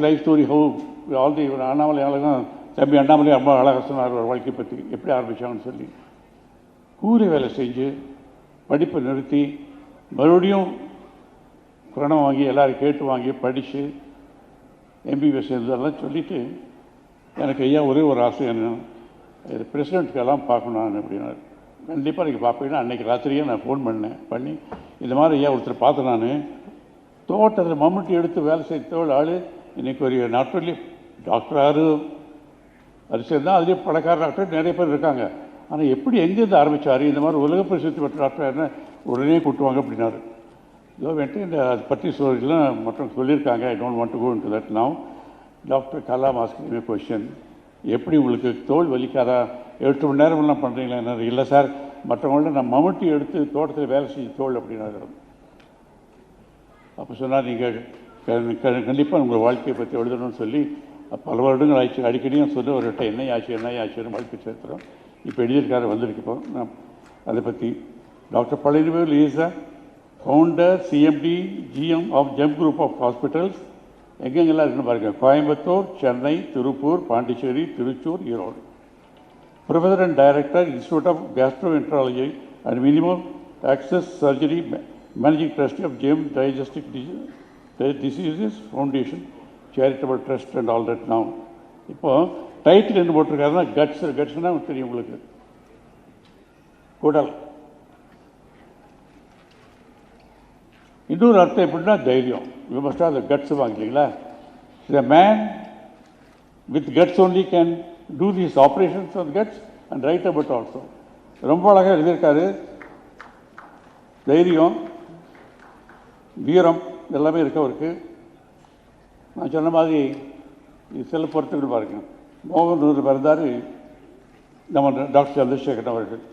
Life story how all the Annamalai அழகாக தம்பி அண்ணாமலை ரொம்ப அழகாக சொன்னார் ஒரு வாழ்க்கை பற்றி எப்படி ஆரம்பித்தாங்கன்னு சொல்லி கூலி வேலை செஞ்சு படிப்பை நிறுத்தி மறுபடியும் குரணம் வாங்கி எல்லோரும் கேட்டு வாங்கி படித்து எம்பிபிஎஸ் இதெல்லாம் சொல்லிவிட்டு எனக்கு ஐயா ஒரே ஒரு ஆசை என்ன இது பிரசிடெண்ட்டுக்கெல்லாம் பார்க்கணும் நான் அப்படின்னாரு. கண்டிப்பாக நீங்கள் பார்ப்பீங்கன்னா அன்றைக்கி ராத்திரியே நான் ஃபோன் பண்ணி இந்த மாதிரி ஐயா ஒருத்தர் பார்த்தேன் நான் தோட்டத்தில் மம்முட்டி எடுத்து வேலை செய்த ஆள் இன்றைக்கி ஒரு நாட் ஒன்லி டாக்டராரு அது தான் அதுலேயே பணக்கார டாக்டர் நிறைய பேர் இருக்காங்க. ஆனால் எப்படி எங்கேருந்து ஆரம்பித்தார் இந்த மாதிரி உலக பிரசித்தி பெற்ற டாக்டர் என்ன உடனே கூட்டுவாங்க அப்படின்னாரு. இதோ வந்துட்டு இந்த அதை பற்றி ஸ்டோரிலாம் மற்றும் சொல்லியிருக்காங்க. I don't want to go into that now. Doctor Kalam asking me question, எப்படி உங்களுக்கு தோல் வலிக்காதா 8 மணி நேரம்லாம் பண்ணுறீங்களா என்ன? இல்லை சார், மற்றவங்கள்ட்ட நான் மம்முட்டி எடுத்து தோட்டத்தில் வேலை செஞ்சு தோல் அப்படின்னாரு. அப்போ சொன்னால் நீங்கள் கண்டிப்பாக உங்கள் வாழ்க்கையை பற்றி எழுதணும்னு சொல்லி பல வருடங்கள் ஆயிடுச்சு. அடிக்கடி நான் சொல்ல ஒரு என்ன ஆச்சுன்னு வாழ்க்கை சேர்த்துறோம். இப்போ எழுதியிருக்காரு வந்திருக்கு. இப்போ நான் அதை பற்றி doctor Palanivel is a founder CMD GM of GEM group of hospitals. எங்கெங்கெல்லாம் இருக்குன்னு பாருங்கள், Coimbatore, Chennai, Tiruppur, Pondicherry, Thrissur, Erode. Professor and director institute of gastroenterology and minimum access surgery, managing trustee of GEM digestive diseases foundation charitable trust and all that now. இப்போது title என்ன போட்டிருக்காருன்னா கட்ஸ்னால் தெரியும் உங்களுக்கு, குடல். இன்னொரு அர்த்தம் எப்படின்னா தைரியம். You must have the guts வாங்கிங்களா. The man with guts only can do these operations of guts and write about also. ரொம்ப அழகாக எழுதியிருக்காரு. தைரியம், வீரம் எல்லாமே இருக்கவருக்கு. நான் சொன்ன மாதிரி சில பொறுத்துக்கள் பாருங்க. மோகன் பிறந்தார் நம்ம டாக்டர் சந்திரசேகரன் அவர்கள்.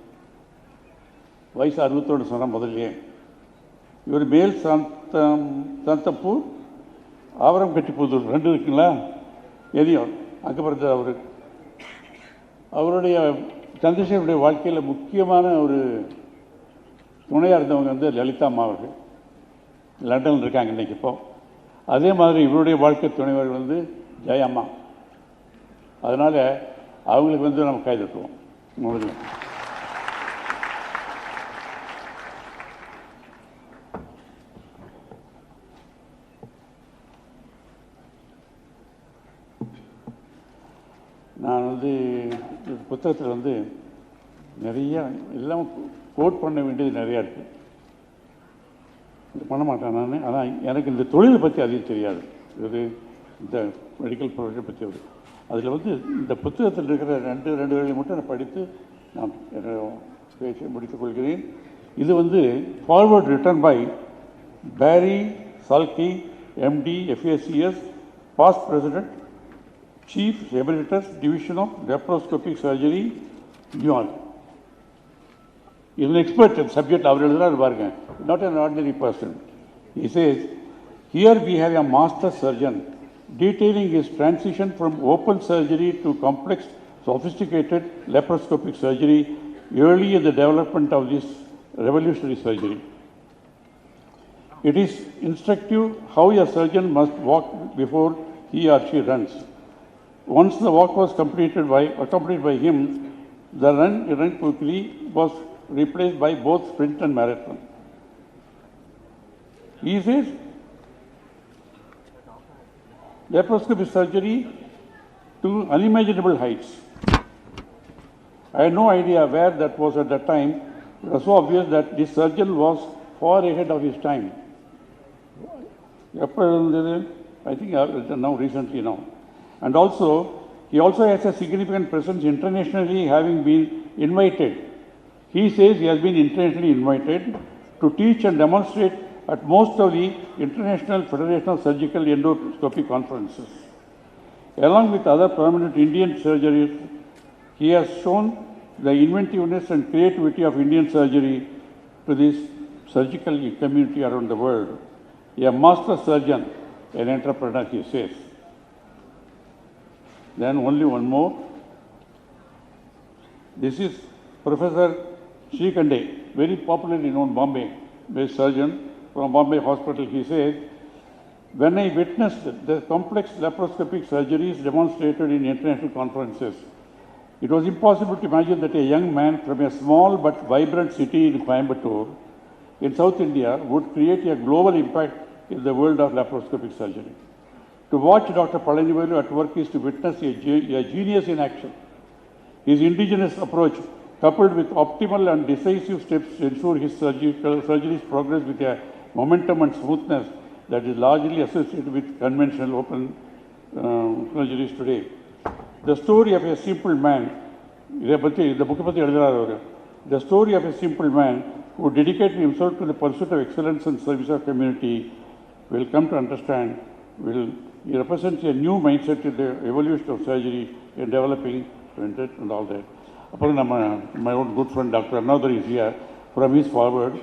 வயசு 61 சொன்னால் முதல்லையே. இவர் மேல் சந்தப்பூர், ஆவரம் கட்டிப்புதூர் 2 இருக்குங்களா, எதையும் அங்கே பிறந்தார் அவர். அவருடைய சந்திரசேகருடைய வாழ்க்கையில் முக்கியமான ஒரு துணையாக இருந்தவங்க வந்து லலிதா அம்மா அவர்கள். லண்டனில் இருக்காங்க இன்றைக்கி. இப்போ அதே மாதிரி இவருடைய வாழ்க்கை துணைவர்கள் வந்து ஜெயம்மா. அதனால் அவங்களுக்கு வந்து நம்ம கைதட்டுவோம் முதல்ல. நான் வந்து புத்தகத்தில் வந்து நிறைய எல்லாம் கோட் பண்ண வேண்டியது நிறையா இருக்குது. இது பண்ண மாட்டேன் நான். ஆனால் எனக்கு இந்த தொழிலை பற்றி அதிகம் தெரியாது. இது இந்த மெடிக்கல் ப்ரொஃபஷனை பற்றி வருது. அதில் வந்து இந்த புத்தகத்தில் இருக்கிற ரெண்டு வழியை மட்டும் நான் படித்து நான் பேசி முடித்துக் கொள்கிறேன். இது வந்து forward written by Barry Salky, MD, FACS, past president, Chief Emeritus, Division of Laparoscopic Surgery, New York. He is an expert in subject. Not an ordinary person. He says, here we have a master surgeon detailing his transition from open surgery to complex, sophisticated laparoscopic surgery early in the development of this revolutionary surgery. It is instructive how a surgeon must walk before he or she runs. Once the walk was accompanied by him, the run quickly was replaced by both sprint and marathon. He says, laparoscopic surgery to unimaginable heights. I had no idea where that was at that time. It was so obvious that this surgeon was far ahead of his time. I think now recently now. And also, he also has a significant presence internationally, having been invited. He says he has been internationally invited to teach and demonstrate at most of the International Federation of Surgical Endoscopy conferences. Along with other prominent Indian surgeons, he has shown the inventiveness and creativity of Indian surgery to this surgical community around the world. A master surgeon, an entrepreneur, he says. Then only one more. This is Professor Shrikande, very popularly known Bombay-based surgeon from Bombay Hospital. He says, When I witnessed the complex laparoscopic surgeries demonstrated in international conferences, it was impossible to imagine that a young man from a small but vibrant city in Coimbatore, in South India, would create a global impact in the world of laparoscopic surgery. To watch Dr. Palanivalu at work is to witness a genius in action. His indigenous approach, coupled with optimal and decisive steps to ensure his surgeries progress with a momentum and smoothness that is largely associated with conventional open surgeries today. The story of a simple man, the story of a simple man who dedicated himself to the pursuit of excellence and service of community will come to understand, he represents a new mindset in the evolution of surgery in developing and all that. My own good friend Dr. Adithanar is here. From his forward,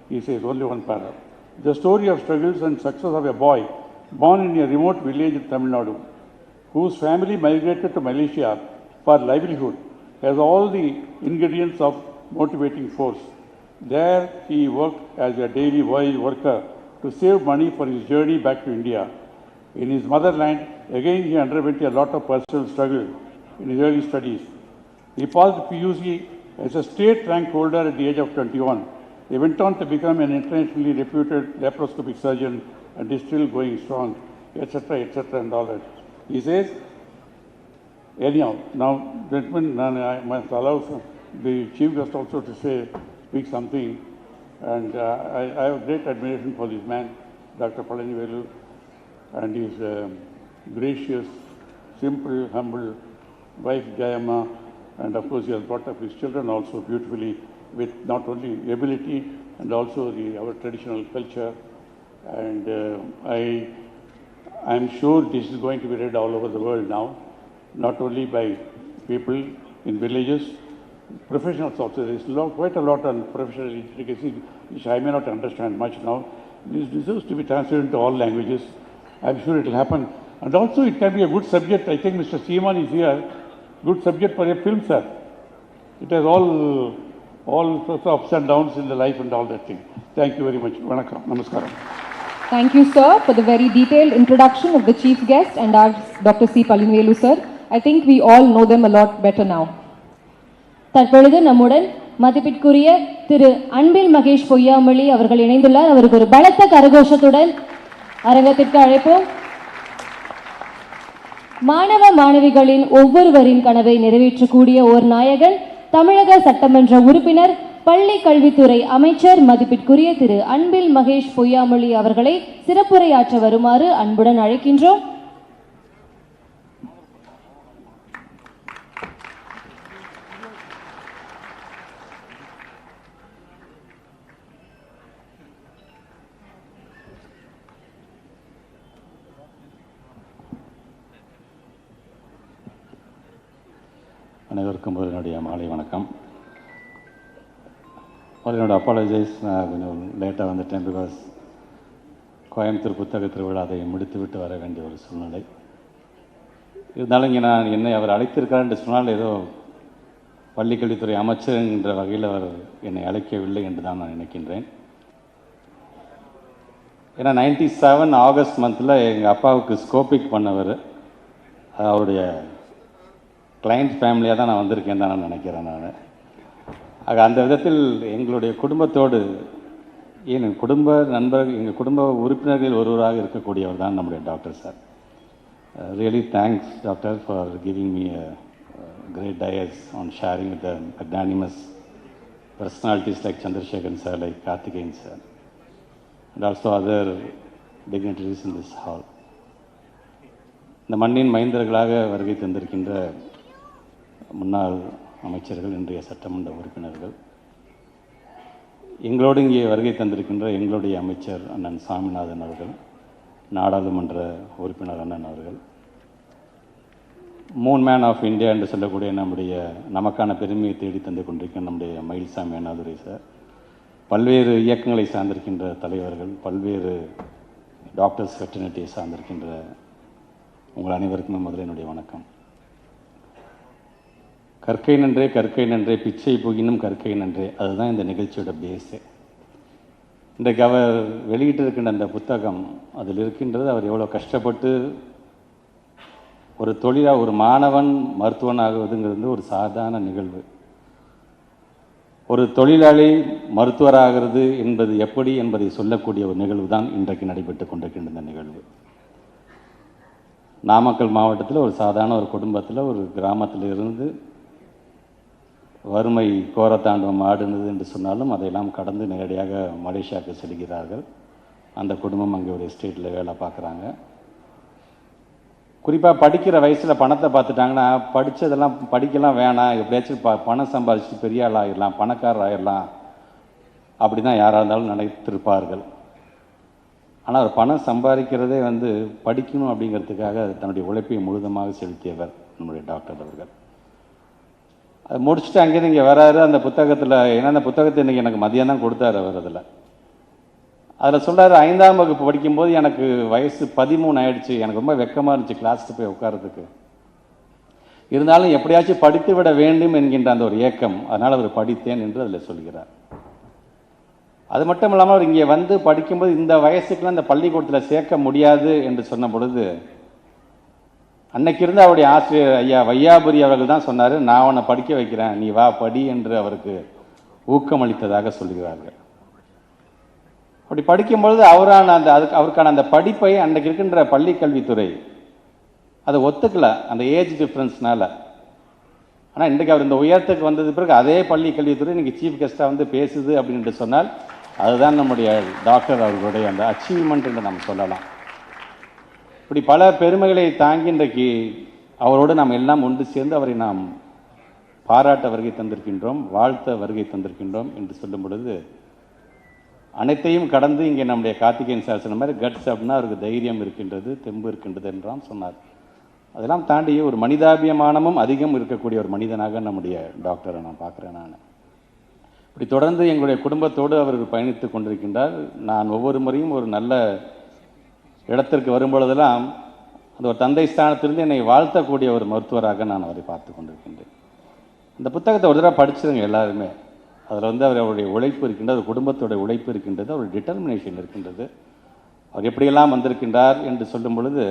he says only one paragraph. The story of struggles and success of a boy born in a remote village in Tamil Nadu, whose family migrated to Malaysia for livelihood, has all the ingredients of motivating force. There he worked as a daily wage worker to save money for his journey back to India. In his motherland, again he underwent a lot of personal struggle in his early studies. He passed PUC as a state rank holder at the age of 21. He went on to become an internationally reputed laparoscopic surgeon and is still going strong, etc., and all that. He says, anyhow, now, gentlemen, I must allow the chief guest also to speak something. And I have great admiration for this man, Dr. Palanivalu, and his gracious, simple, humble wife, Jayamma, and of course he has brought up his children also beautifully with not only ability and also our traditional culture. And I am sure this is going to be read all over the world now, not only by people in villages, professionals also. There is quite a lot on professional intricacy, which I may not understand much now. This deserves to be translated into all languages. I am sure it will happen. And also it can be a good subject. I think Mr. Seaman is here. Good subject for a film, sir. It has all sorts of ups and downs in the life and all that thing. Thank you very much. Vanakkam. Namaskaram. Thank you, sir, for the very detailed introduction of the chief guest and our Dr. C. Palanivalu, sir. I think we all know them a lot better now. தற்பொழுது நம்முடன் மதிப்பிற்குரிய திரு அன்பில் மகேஷ் பொய்யாமொழி அவர்கள் இணைந்துள்ளார். அவருக்கு ஒரு பலத்த கரகோஷத்துடன் அரங்கத்திற்கு அழைப்போம். மாணவ மாணவிகளின் ஒவ்வொருவரின் கனவை நிறைவேற்றக்கூடிய ஓர் நாயகன், தமிழக சட்டமன்ற உறுப்பினர், பள்ளி கல்வித்துறை அமைச்சர் மதிப்பிற்குரிய திரு அன்பில் மகேஷ் பொய்யாமொழி அவர்களை சிறப்புரையாற்ற வருமாறு அன்புடன் அழைக்கின்றோம். அனைவருக்கும் என்னுடைய மாலை வணக்கம். என்னோட அப்பாலஜைஸ், நான் கொஞ்சம் லேட்டாக வந்துட்டேன். பிகாஸ் கோயம்புத்தூர் புத்தக திருவிழா அதை முடித்துவிட்டு வர வேண்டிய ஒரு சூழ்நிலை இருந்தாலும் இங்கே நான் என்னை அவர் அழைத்திருக்கார் சொன்னால் ஏதோ பள்ளிக்கல்வித்துறை அமைச்சர் என்ற வகையில் அவர் என்னை அழைக்கவில்லை என்று தான் நான் நினைக்கின்றேன். ஏன்னா 97 ஆகஸ்ட் மந்தில் எங்கள் அப்பாவுக்கு ஸ்கோபிக் பண்ணவர், அவருடைய கிளைண்ட் ஃபேமிலியாக தான் நான் வந்திருக்கேன் தான் நான் நினைக்கிறேன். ஆக அந்த விதத்தில் எங்களுடைய குடும்பத்தோடு எங்கள் குடும்ப உறுப்பினர்களில் ஒருவராக இருக்கக்கூடியவர் தான் நம்முடைய doctor sir. Really thanks doctor for giving me a great dias on sharing with the magnanimous personalities like Chandrasekharan sir, like Karthikeyan sir, and also other dignitaries in this hall. இந்த மண்ணின் மைந்தர்களாக வருகை தந்திருக்கின்ற முன்னாள் அமைச்சர்கள், இன்றைய சட்டமன்ற உறுப்பினர்கள், எங்களோடு இங்கே வருகை தந்திருக்கின்ற எங்களுடைய அமைச்சர் அண்ணன் சாமிநாதன் அவர்கள், நாடாளுமன்ற உறுப்பினர் அண்ணன் அவர்கள், மூன் மேன் ஆஃப் இந்தியா என்று சொல்லக்கூடிய நம்முடைய நமக்கான பெருமையை தேடி தந்து கொண்டிருக்கின்ற நம்முடைய மயில்சாமி அண்ணாதுரை சார், பல்வேறு இயக்கங்களை சார்ந்திருக்கின்ற தலைவர்கள், பல்வேறு டாக்டர்ஸ் ஃபெட்டர்னிட்டியை சார்ந்திருக்கின்ற உங்கள் அனைவருக்குமே முதல்ல என்னுடைய வணக்கம். கற்கை நன்றே கற்கை நன்றே பிச்சை புகினும் கற்கை நன்றே, அதுதான் இந்த நிகழ்ச்சியோட பேஸு. இன்றைக்கு அவர் வெளியிட்டிருக்கின்ற அந்த புத்தகம் அதில் இருக்கின்றது அவர் எவ்வளோ கஷ்டப்பட்டு ஒரு தொழிலாக ஒரு மாணவன் மருத்துவன் ஆகுவதுங்கிறது ஒரு சாதாரண நிகழ்வு. ஒரு தொழிலாளி மருத்துவராகிறது என்பது எப்படி என்பதை சொல்லக்கூடிய ஒரு நிகழ்வு தான் இன்றைக்கு நடைபெற்று கொண்டிருக்கின்ற இந்த நிகழ்வு. நாமக்கல் மாவட்டத்தில் ஒரு சாதாரண ஒரு குடும்பத்தில் ஒரு கிராமத்தில் இருந்து வறுமை கோரத்தாண்டவம் ஆடுனது என்று சொன்னாலும் அதையெல்லாம் கடந்து நேரடியாக மலேசியாவுக்கு செல்கிறார்கள். அந்த குடும்பம் அங்கே ஒரு எஸ்டேட்டில் வேலை பார்க்குறாங்க. குறிப்பாக படிக்கிற வயசில் பணத்தை பார்த்துட்டாங்கன்னா படித்ததெல்லாம் படிக்கலாம் வேணாம், எப்படியாச்சும் பணம் சம்பாதிச்சு பெரிய ஆள் ஆகிடலாம், பணக்காரர் ஆகிடலாம், அப்படி தான் யாராக இருந்தாலும் நினைத்திருப்பார்கள். ஆனால் அவர் பணம் சம்பாதிக்கிறதே படிக்கணும் அப்படிங்கிறதுக்காக தன்னுடைய உழைப்பை முழுதமாக செலுத்தியவர் நம்முடைய டாக்டர் அவர்கள். அது முடிச்சுட்டு அங்கேருந்து இங்கே வராரு. அந்த புத்தகத்தில் ஏன்னா அந்த புத்தகத்தை இன்றைக்கி எனக்கு மதியம் தான் கொடுத்தாரு அவர். அதில் சொல்கிறார், 5ஆம் வகுப்பு படிக்கும்போது எனக்கு வயசு 13 ஆயிடுச்சு. எனக்கு ரொம்ப வெக்கமாக இருந்துச்சு கிளாஸுக்கு போய் உட்காரத்துக்கு. இருந்தாலும் எப்படியாச்சும் படித்து விட வேண்டும் என்கின்ற அந்த ஒரு ஏக்கம், அதனால் அவர் படித்தேன் என்று அதில் சொல்கிறார். அது மட்டும் இல்லாமல் அவர் இங்கே படிக்கும்போது இந்த வயசுக்குலாம் அந்த பள்ளிக்கூடத்தில் சேர்க்க முடியாது என்று சொன்ன பொழுது அன்னைக்கு இருந்த அவருடைய ஆசிரியர் ஐயா வையாபுரி அவர்கள் தான் சொன்னார், நான் அவனை படிக்க வைக்கிறேன், நீ வா படி என்று அவருக்கு ஊக்கமளித்ததாக சொல்கிறார்கள். அப்படி படிக்கும்பொழுது அவருக்கான அந்த படிப்பை அன்றைக்கு இருக்கின்ற பள்ளி கல்வித்துறை அதை ஒத்துக்கல, அந்த ஏஜ் டிஃப்ரென்ஸ்னால. ஆனால் இன்றைக்கு அவர் இந்த உயரத்துக்கு வந்தது பிறகு அதே பள்ளி கல்வித்துறை இன்றைக்கி சீஃப் கெஸ்ட்டாக பேசுது அப்படின்னு சொன்னால் அதுதான் நம்முடைய டாக்டர் அவர்களுடைய அந்த அச்சீவ்மெண்ட் என்று நாம் சொல்லலாம். இப்படி பல பெருமைகளை தாங்கி இன்றைக்கு அவரோடு நாம் எல்லாம் ஒன்று சேர்ந்து அவரை நாம் பாராட்ட வருகை தந்திருக்கின்றோம், வாழ்த்த வருகை தந்திருக்கின்றோம் என்று சொல்லும் பொழுது அனைத்தையும் கடந்து இங்கே நம்முடைய கார்த்திகேயன் சார் சொன்ன மாதிரி கட்ஸ் அப்படின்னா அவருக்கு தைரியம் இருக்கின்றது, தெம்பு இருக்கின்றது என்றாம் சொன்னார். அதெல்லாம் தாண்டி ஒரு மனிதாபிமானமும் அதிகம் இருக்கக்கூடிய ஒரு மனிதனாக நம்முடைய டாக்டரை நான் பார்க்குறேன். நான் இப்படி தொடர்ந்து எங்களுடைய குடும்பத்தோடு அவர் பயணித்து கொண்டிருக்கின்றார். நான் ஒவ்வொரு முறையும் ஒரு நல்ல இடத்திற்கு வரும்பொழுதெல்லாம் அந்த ஒரு தந்தை ஸ்தானத்திலிருந்து என்னை வாழ்த்தக்கூடிய ஒரு மருத்துவராக நான் அவரை பார்த்து கொண்டிருக்கின்றேன். அந்த புத்தகத்தை ஒரு தடவை படிச்சிருங்க எல்லாருமே. அதில் அவருடைய உழைப்பு இருக்கின்றது, அவர் குடும்பத்தோடைய உழைப்பு இருக்கின்றது, அவருடைய டிட்டர்மினேஷன் இருக்கின்றது. அவர் எப்படியெல்லாம் வந்திருக்கின்றார் என்று சொல்லும் பொழுது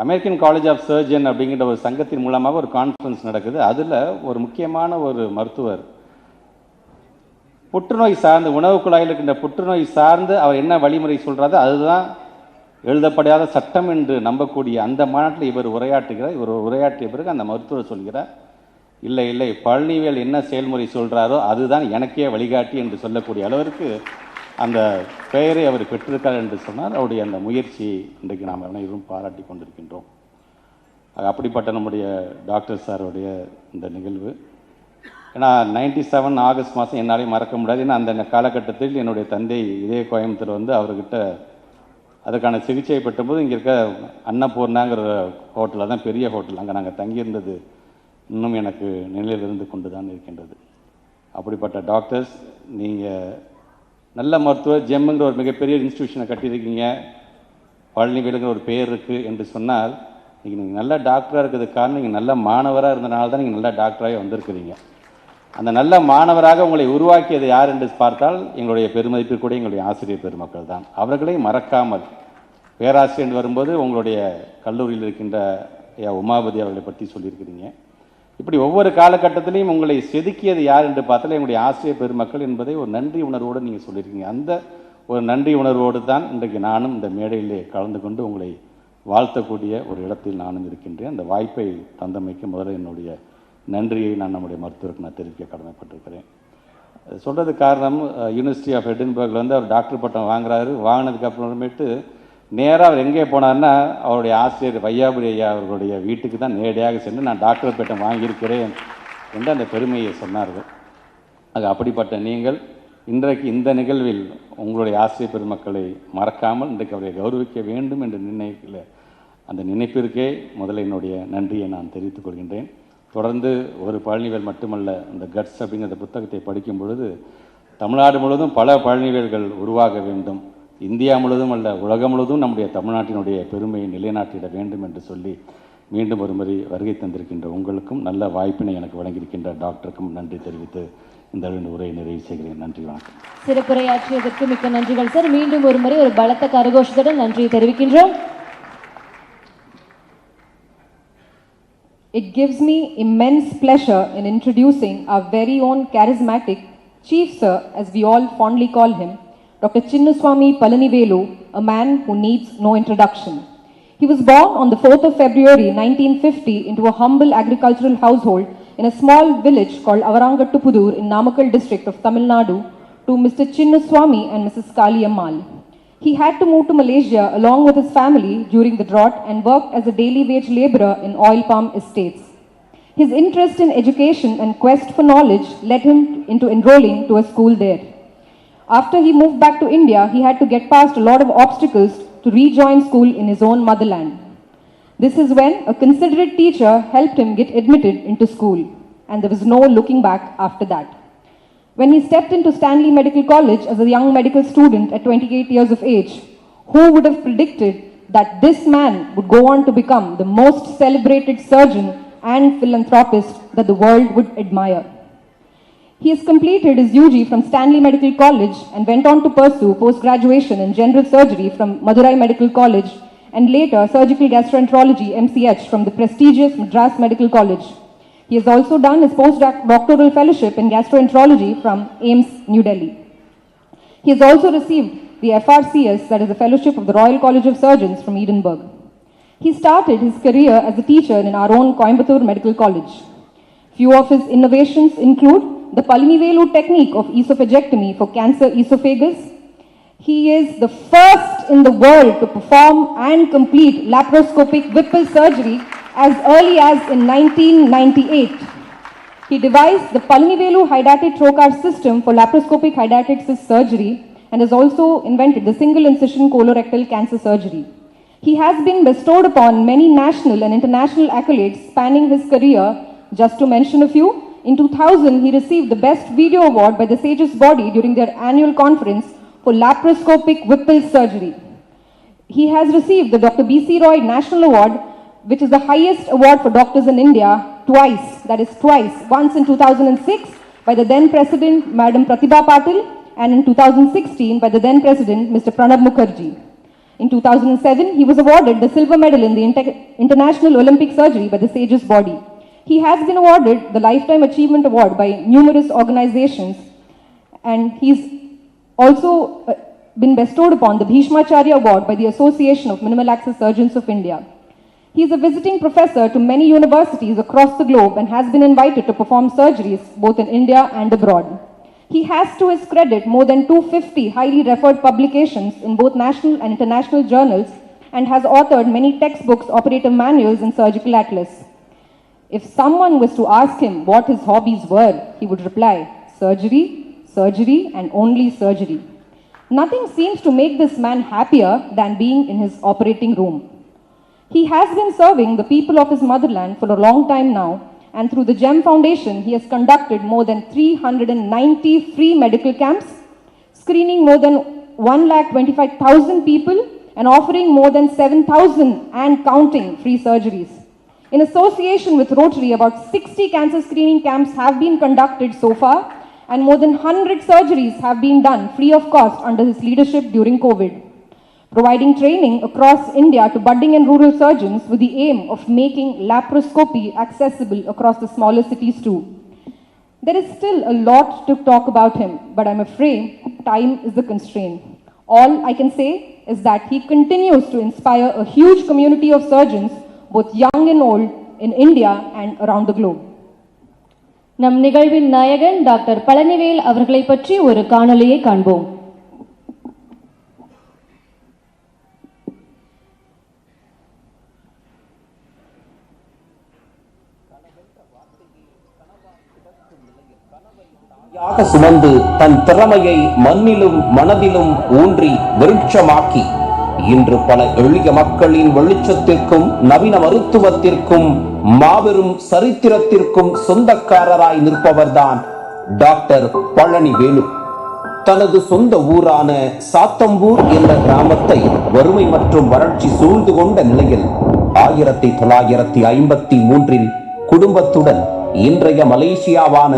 அமெரிக்கன் காலேஜ் ஆஃப் சர்ஜன் அப்படிங்கிற ஒரு சங்கத்தின் மூலமாக ஒரு கான்ஃபரன்ஸ் நடக்குது. அதில் ஒரு முக்கியமான ஒரு மருத்துவர் புற்றுநோய் சார்ந்து, உணவு குழாயில் இருக்கின்ற புற்றுநோய் சார்ந்து அவர் என்ன வழிமுறை சொல்கிறாரோ அதுதான் எழுதப்படாத சட்டம் என்று நம்பக்கூடிய அந்த மாநாட்டில் இவர் உரையாற்றுகிறார். இவர் உரையாற்றிய பிறகு அந்த மருத்துவர் சொல்கிறார், இல்லை இல்லை, பழனிவேல் என்ன செயல்முறை சொல்கிறாரோ அதுதான் எனக்கே வழிகாட்டி என்று சொல்லக்கூடிய அளவிற்கு அந்த பெயரை அவர் பெற்றிருக்கார் என்று சொன்னார். அவருடைய அந்த முயற்சியை இன்றைக்கு நாம் அனைவரும் பாராட்டி கொண்டிருக்கின்றோம். அப்படிப்பட்ட நம்முடைய டாக்டர் சாருடைய இந்த நிகழ்வு, ஏன்னா 97 ஆகஸ்ட் மாதம் என்னாலையும் மறக்க முடியாது. ஏன்னா அந்த காலகட்டத்தில் என்னுடைய தந்தை இதே கோயம்புத்தூர் அவர்கிட்ட அதுக்கான சிகிச்சை பெற்றபோது இங்கே இருக்க அன்னபூர்ணாங்கிற ஹோட்டலில் தான், பெரிய ஹோட்டல், அங்கே நாங்கள் தங்கியிருந்தது இன்னும் எனக்கு நிலையில் இருந்து கொண்டு தான் இருக்கின்றது. அப்படிப்பட்ட டாக்டர்ஸ், நீங்கள் நல்ல மருத்துவர், ஜெம்முங்கிற ஒரு மிகப்பெரிய இன்ஸ்டிடியூஷனை கட்டியிருக்கீங்க, பழனிவேலுங்கிற ஒரு பெயர் இருக்குது என்று சொன்னால் நீங்கள் நல்ல டாக்டராக இருக்கிறதுக்கு காரணம் நீங்கள் நல்ல மாணவராக இருந்தனால தான் நீங்கள் நல்ல டாக்டராக வந்திருக்கிறீங்க. அந்த நல்ல மாணவராக உங்களை உருவாக்கியது யார் என்று பார்த்தால் எங்களுடைய பெருமதிப்பிற்குரிய எங்களுடைய ஆசிரியர் பெருமக்கள் தான். அவர்களை மறக்காமல் பேராசிரியர் வரும்போது உங்களுடைய கல்லூரியில் இருக்கின்ற உமாபதி அவர்களை பற்றி சொல்லியிருக்கிறீங்க. இப்படி ஒவ்வொரு காலகட்டத்திலையும் உங்களை செதுக்கியது யார் என்று பார்த்தால் எங்களுடைய ஆசிரியர் பெருமக்கள் என்பதை ஒரு நன்றி உணர்வோடு நீங்கள் சொல்லியிருக்கீங்க. அந்த ஒரு நன்றி உணர்வோடு தான் இன்றைக்கு நானும் இந்த மேடையிலே கலந்து கொண்டு உங்களை வாழ்த்தக்கூடிய ஒரு இடத்தில் நானும் இருக்கின்றேன். அந்த வாய்ப்பை தந்தமைக்கு முதல்ல என்னுடைய நன்றியை நான் நம்முடைய மருத்துவருக்கு நான் தெரிவிக்க கடமைப்பட்டிருக்கிறேன். சொல்கிறதுக்கு காரணம், யூனிவர்சிட்டி ஆஃப் எடின்பர்கில் அவர் டாக்டர் பட்டம் வாங்குறாரு. வாங்கினதுக்கு அப்புறமேட்டு நேராக அவர் எங்கே போனார்னா அவருடைய ஆசிரியர் வையாபுரி ஐயா அவர்களுடைய வீட்டுக்கு தான் நேரடியாக சென்று நான் டாக்டர் பட்டம் வாங்கியிருக்கிறேன் என்று அந்த பெருமையை சொன்னார்கள். அப்படிப்பட்ட நீங்கள் இன்றைக்கு இந்த நிகழ்வில் உங்களுடைய ஆசிரியர் பெருமக்களை மறக்காமல் இன்றைக்கு அவரை கௌரவிக்க வேண்டும் என்று நினைக்கல, அந்த நினைப்பிற்கே முதல்ல என்னுடைய நன்றியை நான் தெரிவித்துக் கொள்கின்றேன். தொடர்ந்து ஒரு பழனிவேல் மட்டுமல்ல, இந்த கட்ஸ் அப்படிங்கிற புத்தகத்தை படிக்கும் பொழுது தமிழ்நாடு முழுவதும் பல பழனிவேல்கள் உருவாக வேண்டும், இந்தியா முழுவதும் அல்ல உலகம் முழுவதும் நம்முடைய தமிழ்நாட்டினுடைய பெருமையை நிலைநாட்டிட வேண்டும் என்று சொல்லி மீண்டும் ஒரு முறை வருகை தந்திருக்கின்ற உங்களுக்கும் நல்ல வாய்ப்பினை எனக்கு வழங்கியிருக்கின்ற டாக்டருக்கும் நன்றி தெரிவித்து இந்த உரையை நிறைவு செய்கிறேன். நன்றி, வணக்கம். சிறப்புரையாற்றியதற்கு மிக்க நன்றிகள் சார். மீண்டும் ஒரு முறை ஒரு பலத்த கரகோஷத்துடன் நன்றியை தெரிவிக்கின்றோம். It gives me immense pleasure in introducing our very own charismatic Chief Sir, as we all fondly call him, Dr. Chinnuswamy Palanivelu, a man who needs no introduction. He was born on the 4th of February 1950 into a humble agricultural household in a small village called Avarangattupudur in Namakkal district of Tamil Nadu to Mr. Chinnuswamy and Mrs. Kaliyammal. He had to move to Malaysia along with his family during the drought and worked as a daily wage labourer in oil palm estates. His interest in education and quest for knowledge led him into enrolling to a school there. After he moved back to India, he had to get past a lot of obstacles to rejoin school in his own motherland. This is when a considerate teacher helped him get admitted into school, and there was no looking back after that. When he stepped into Stanley Medical College as a young medical student at 28 years of age, who would have predicted that this man would go on to become the most celebrated surgeon and philanthropist that the world would admire? He has completed his UG from Stanley Medical College and went on to pursue post-graduation in general surgery from Madurai Medical College and later surgical gastroenterology MCH from the prestigious Madras Medical College. He has also done his postdoctoral fellowship in gastroenterology from AIIMS, New Delhi. He has also received the FRCS, that is the Fellowship of the Royal College of Surgeons from Edinburgh. He started his career as a teacher in our own Coimbatore Medical College. Few of his innovations include the Palanivelu technique of esophagectomy for cancer esophagus. He is the first in the world to perform and complete laparoscopic Whipple surgery as early as in 1998. He devised the Palanivelu hydatid trocar system for laparoscopic hydatid cyst surgery and has also invented the single incision colorectal cancer surgery. He has been bestowed upon many national and international accolades spanning his career. Just to mention a few, in 2000 he received the Best Video Award by the Sages Body during their annual conference for laparoscopic Whipple surgery. He has received the Dr. B.C. Roy National Award, which is the highest award for doctors in India, twice, that is twice, once in 2006 by the then President Madam Pratibha Patil and in 2016 by the then President Mr. Pranab Mukherjee. In 2007, he was awarded the silver medal in the International Olympic Surgery by the Sages Body. He has been awarded the Lifetime Achievement Award by numerous organizations, and he's also been bestowed upon the Bhishmacharya Award by the Association of Minimal Access Surgeons of India. He is a visiting professor to many universities across the globe and has been invited to perform surgeries both in India and abroad. He has to his credit more than 250 highly referred publications in both national and international journals and has authored many textbooks, operative manuals and surgical atlas. If someone was to ask him what his hobbies were, he would reply, surgery, surgery and only surgery. Nothing seems to make this man happier than being in his operating room. He has been serving the people of his motherland for a long time now, and through the GEM Foundation, he has conducted more than 390 free medical camps, screening more than 125,000 people, and offering more than 7,000 and counting free surgeries. In association with Rotary, about 60 cancer screening camps have been conducted so far, and more than 100 surgeries have been done free of cost under his leadership during COVID. Providing training across India to budding and rural surgeons with the aim of making laparoscopy accessible across the smaller cities too. There is still a lot to talk about him, but I'm afraid time is the constraint. All I can say is that he continues to inspire a huge community of surgeons, both young and old, in India and around the globe. நம் நிகழ்வின் நாயகன் doctor Palanivel அவர்களை பற்றி ஒரு காணொளியை காண்போம். சுமந்து தன் திறமையை மண்ணிலும் மனதிலும் ஊன்றி விருட்சமாக்கி இன்று பல எளிய மக்களின் வெளிச்சத்திற்கும் நவீன மருத்துவத்திற்கும் மாபெரும் சரித்திரத்திற்கும் சொந்தக்காரராய் நிற்பவர்தான் டாக்டர் பழனிவேலு. தனது சொந்த ஊரான சாத்தம்பூர் என்ற கிராமத்தை வறுமை மற்றும் வறட்சி சூழ்ந்து கொண்ட நிலையில் 1953 குடும்பத்துடன் இன்றைய மலேசியாவான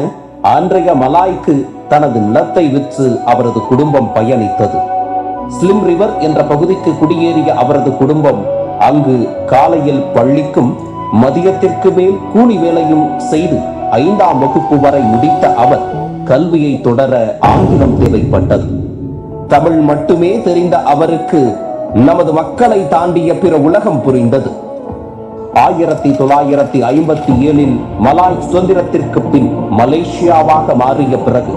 அன்றைய மலாய்க்கு தனது நிலத்தை விற்று அவரது குடும்பம் பயணித்தது. ஸ்லிம் ரிவர் என்ற பகுதிக்கு குடியேறிய அவரது குடும்பம் அங்கு காலையில் பள்ளிக்கும் மதியத்திற்கு மேல் கூலி வேலையும் செய்து 5ஆம் வகுப்பு வரை முடித்த அவர் கல்வியை தொடர ஆங்கிலம் தேவைப்பட்டது. தமிழ் மட்டுமே தெரிந்த அவருக்கு நமது மக்களை தாண்டிய பிற உலகம் புரிந்தது. 1957 மலாய் சுதந்திரத்திற்கு பின் மலேசியாவாக மாறிய பிறகு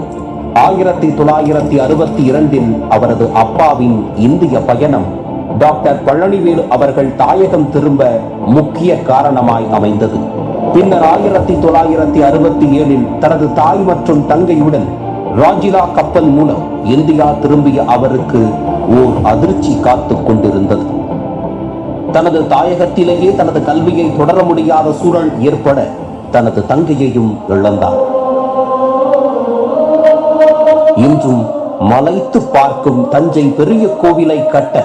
1962 அவரது அப்பாவின் இந்திய பயணம் டாக்டர் பழனிவேலு அவர்கள் தாயகம் திரும்ப முக்கிய காரணமாய் அமைந்தது. பின்னர் 1967 தனது தாய் மற்றும் தங்கையுடன் ராஜிலா கப்பல் மூலம் இந்தியா திரும்பிய அவருக்கு ஓர் அதிர்ச்சி காத்துக் கொண்டிருந்தது. தனது தாயகத்திலேயே தனது கல்வியை தொடர முடியாத சூழல் ஏற்பட தனது தங்கையையும் இழந்தார். இன்றும் மலைத்து பார்க்கும் தஞ்சை பெரிய கோவிலை கட்ட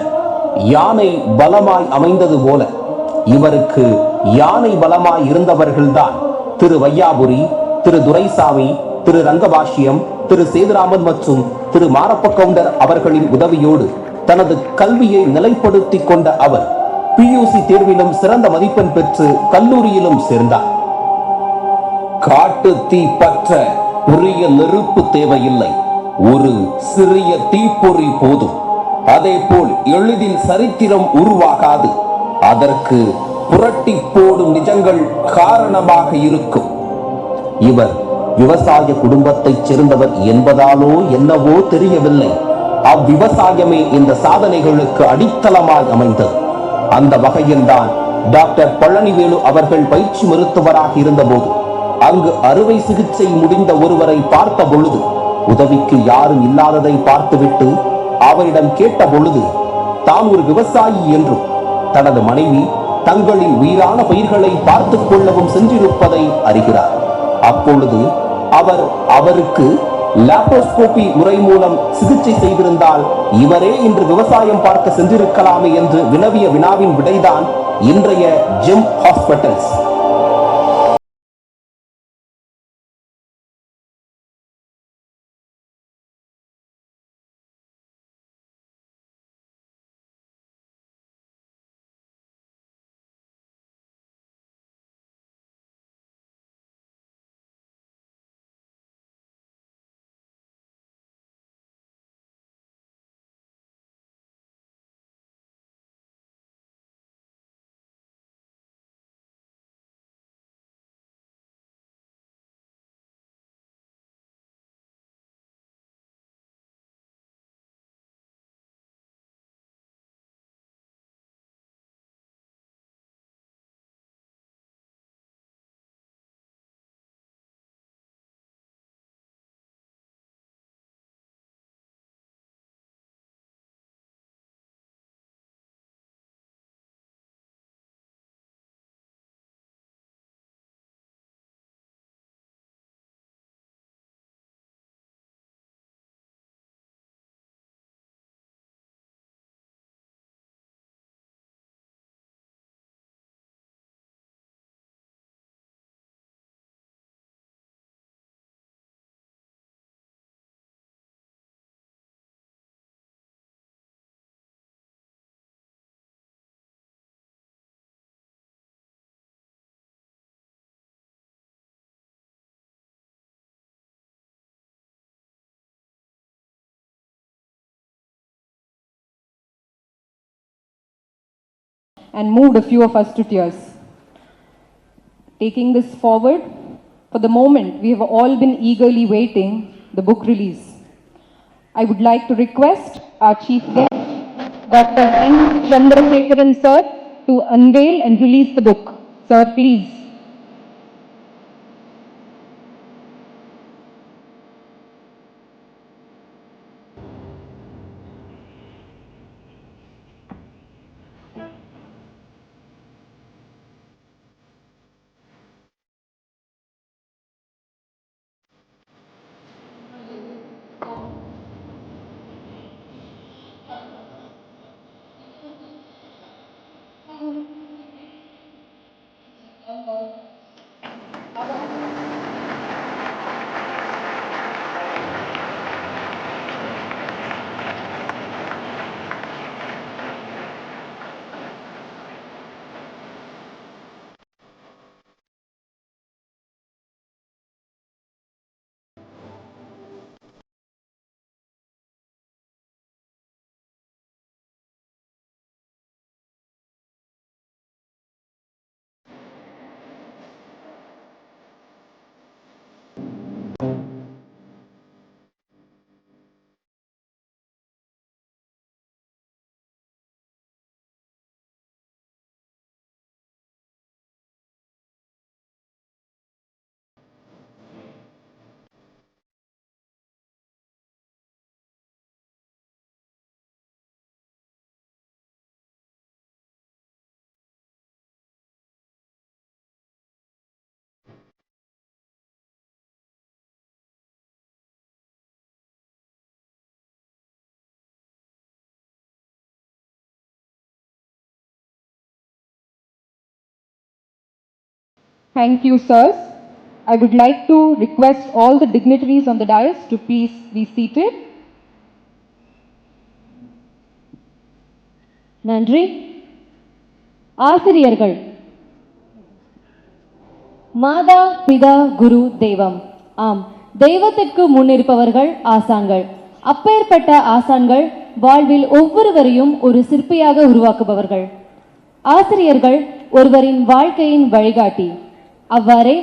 யானை பலமாய் அமைந்தது போல இவருக்கு யானை பலமாய் இருந்தவர்கள்தான் திரு வையாபுரி, திரு துரைசாமி, திரு ரங்கபாஷ்யம், திரு சேதுராமன் மற்றும் திரு மாரப்ப கவுண்டர் அவர்களின் உதவியோடு தனது கல்வியை நிலைப்படுத்திக் கொண்ட அவர் PUC தேர்விலும் சிறந்த மதிப்பெண் பெற்று கல்லூரியிலும் சேர்ந்தார். காட்டு தீ பற்ற பெரிய நெருப்பு தேவையில்லை, ஒரு சிறிய தீப்பொறி போதும். அதே போல் எளிதில் சரித்திரம் உருவாகாது, அதற்கு புரட்டி போடும் நிஜங்கள் காரணமாக இருக்கும். இவர் விவசாய குடும்பத்தைச் சேர்ந்தவர் என்பதாலோ என்னவோ தெரியவில்லை, அவ்விவசாயமே இந்த சாதனைகளுக்கு அடித்தளமாய் அமைந்தது. அந்த வகையில்தான் டாக்டர் பழனிவேலு அவர்கள் பயிற்சி மருத்துவராக இருந்தபோது அங்கு அறுவை சிகிச்சை முடிந்த ஒருவரை பார்த்த பொழுது உதவிக்கு யாரும் இல்லாததை பார்த்துவிட்டு அவரிடம் கேட்ட பொழுது தான் ஒரு விவசாயி என்றும் தனது மனைவி தங்களின் உயிரான பயிர்களை பார்த்துக் கொள்ளவும் சென்றிருப்பதை அறிகிறார். அப்பொழுது அவருக்கு லாப்ரோஸ்கோபி முறை மூலம் சிகிச்சை செய்திருந்தால் இவரே இன்று விவசாயம் பார்க்க சென்றிருக்கலாமே என்று வினவிய வினாவின் விடைதான் இன்றைய GeM hospitals. And moved a few of us to tears. Taking this forward, for the moment we have all been eagerly waiting the book release. I would like to request our chief guest, Dr. N. Chandrasekharan sir, to unveil and release the book. Sir, please. Thank you, sirs. I would like to request all the dignitaries on the dais to please be seated. நன்றி. ஆசிரியர்கள். மாதா பிதா குரு தெய்வம். ஆம், தெய்வத்திற்கு முன்னிருப்பவர்கள் ஆசான்கள். அப்பேற்பட்ட ஆசான்கள் வாழ்வில் ஒவ்வொருவரையும் ஒரு சிற்பியாக உருவாக்குபவர்கள். ஆசிரியர்கள் ஒருவரின் வாழ்க்கையின் வழிகாட்டி. அவ்வாறே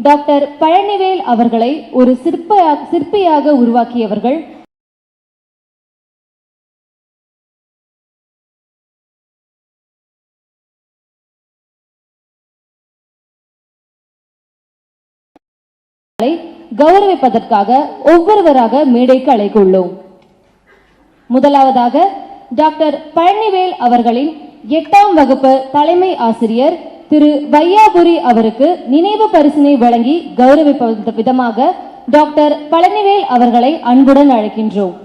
டாக்டர் பழனிவேல் அவர்களை ஒரு சிற்பியாக உருவாக்கியவர்கள் கௌரவிப்பதற்காக ஒவ்வொருவராக மேடைக்கு அழைத்துள்ளோம். முதலாவதாக டாக்டர் பழனிவேல் அவர்களின் 8ஆம் வகுப்பு தலைமை ஆசிரியர் திரு வையாபுரி அவருக்கு நினைவு பரிசினை வழங்கி கௌரவிப்பது விதமாக டாக்டர் பழனிவேல் அவர்களை அன்புடன் அழைக்கின்றோம்.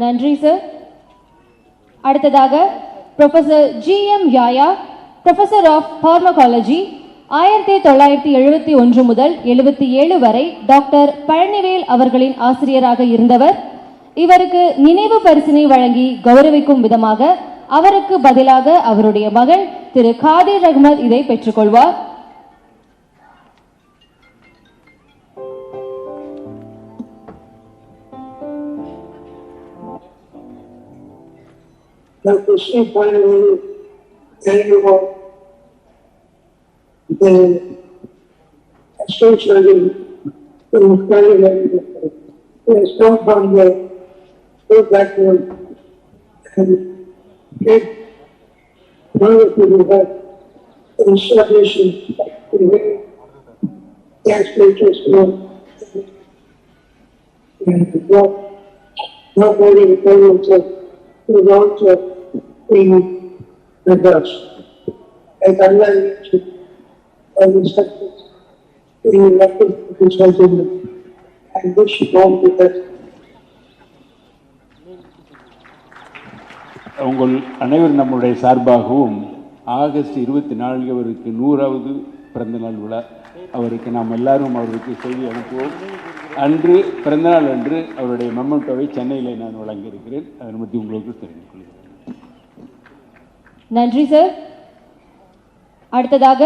நன்றி சார். அடுத்ததாக ப்ரொஃபசர் ஜி.எம். யாயா, ப்ரொஃபசர் ஆஃப் பார்மகாலஜி, 1971 முதல் 77 வரை டாக்டர் பழனிவேல் அவர்களின் ஆசிரியராக இருந்தவர். இவருக்கு நினைவு பரிசினை வழங்கி கௌரவிக்கும் விதமாக அவருக்கு பதிலாக அவருடைய மகன் திரு காதிர் அகமது இதை பெற்றுக்கொள்வார். Dr. C. Pioneer, annual the associated with Pioneer, has come from the full background and get wonderful to have establishing the tax pages and not only the payments of the launch of the Dutch. As I mentioned, I was elected consultant and wish you all the best. உங்கள் அனைவரும் நம்முடைய சார்பாகவும் August 24 அவருக்கு 100வது பிறந்தநாள் விழா. அவருக்கு நாம் எல்லாரும் அவருக்கு செய்தி அனுப்புவோம். அன்று பிறந்தநாள் அன்று அவருடைய மெமண்டோவை சென்னையில் நான் வழங்கியிருக்கிறேன். அதை பற்றி உங்களுக்கு தெரிந்து கொள்கிறேன். நன்றி சார். அடுத்ததாக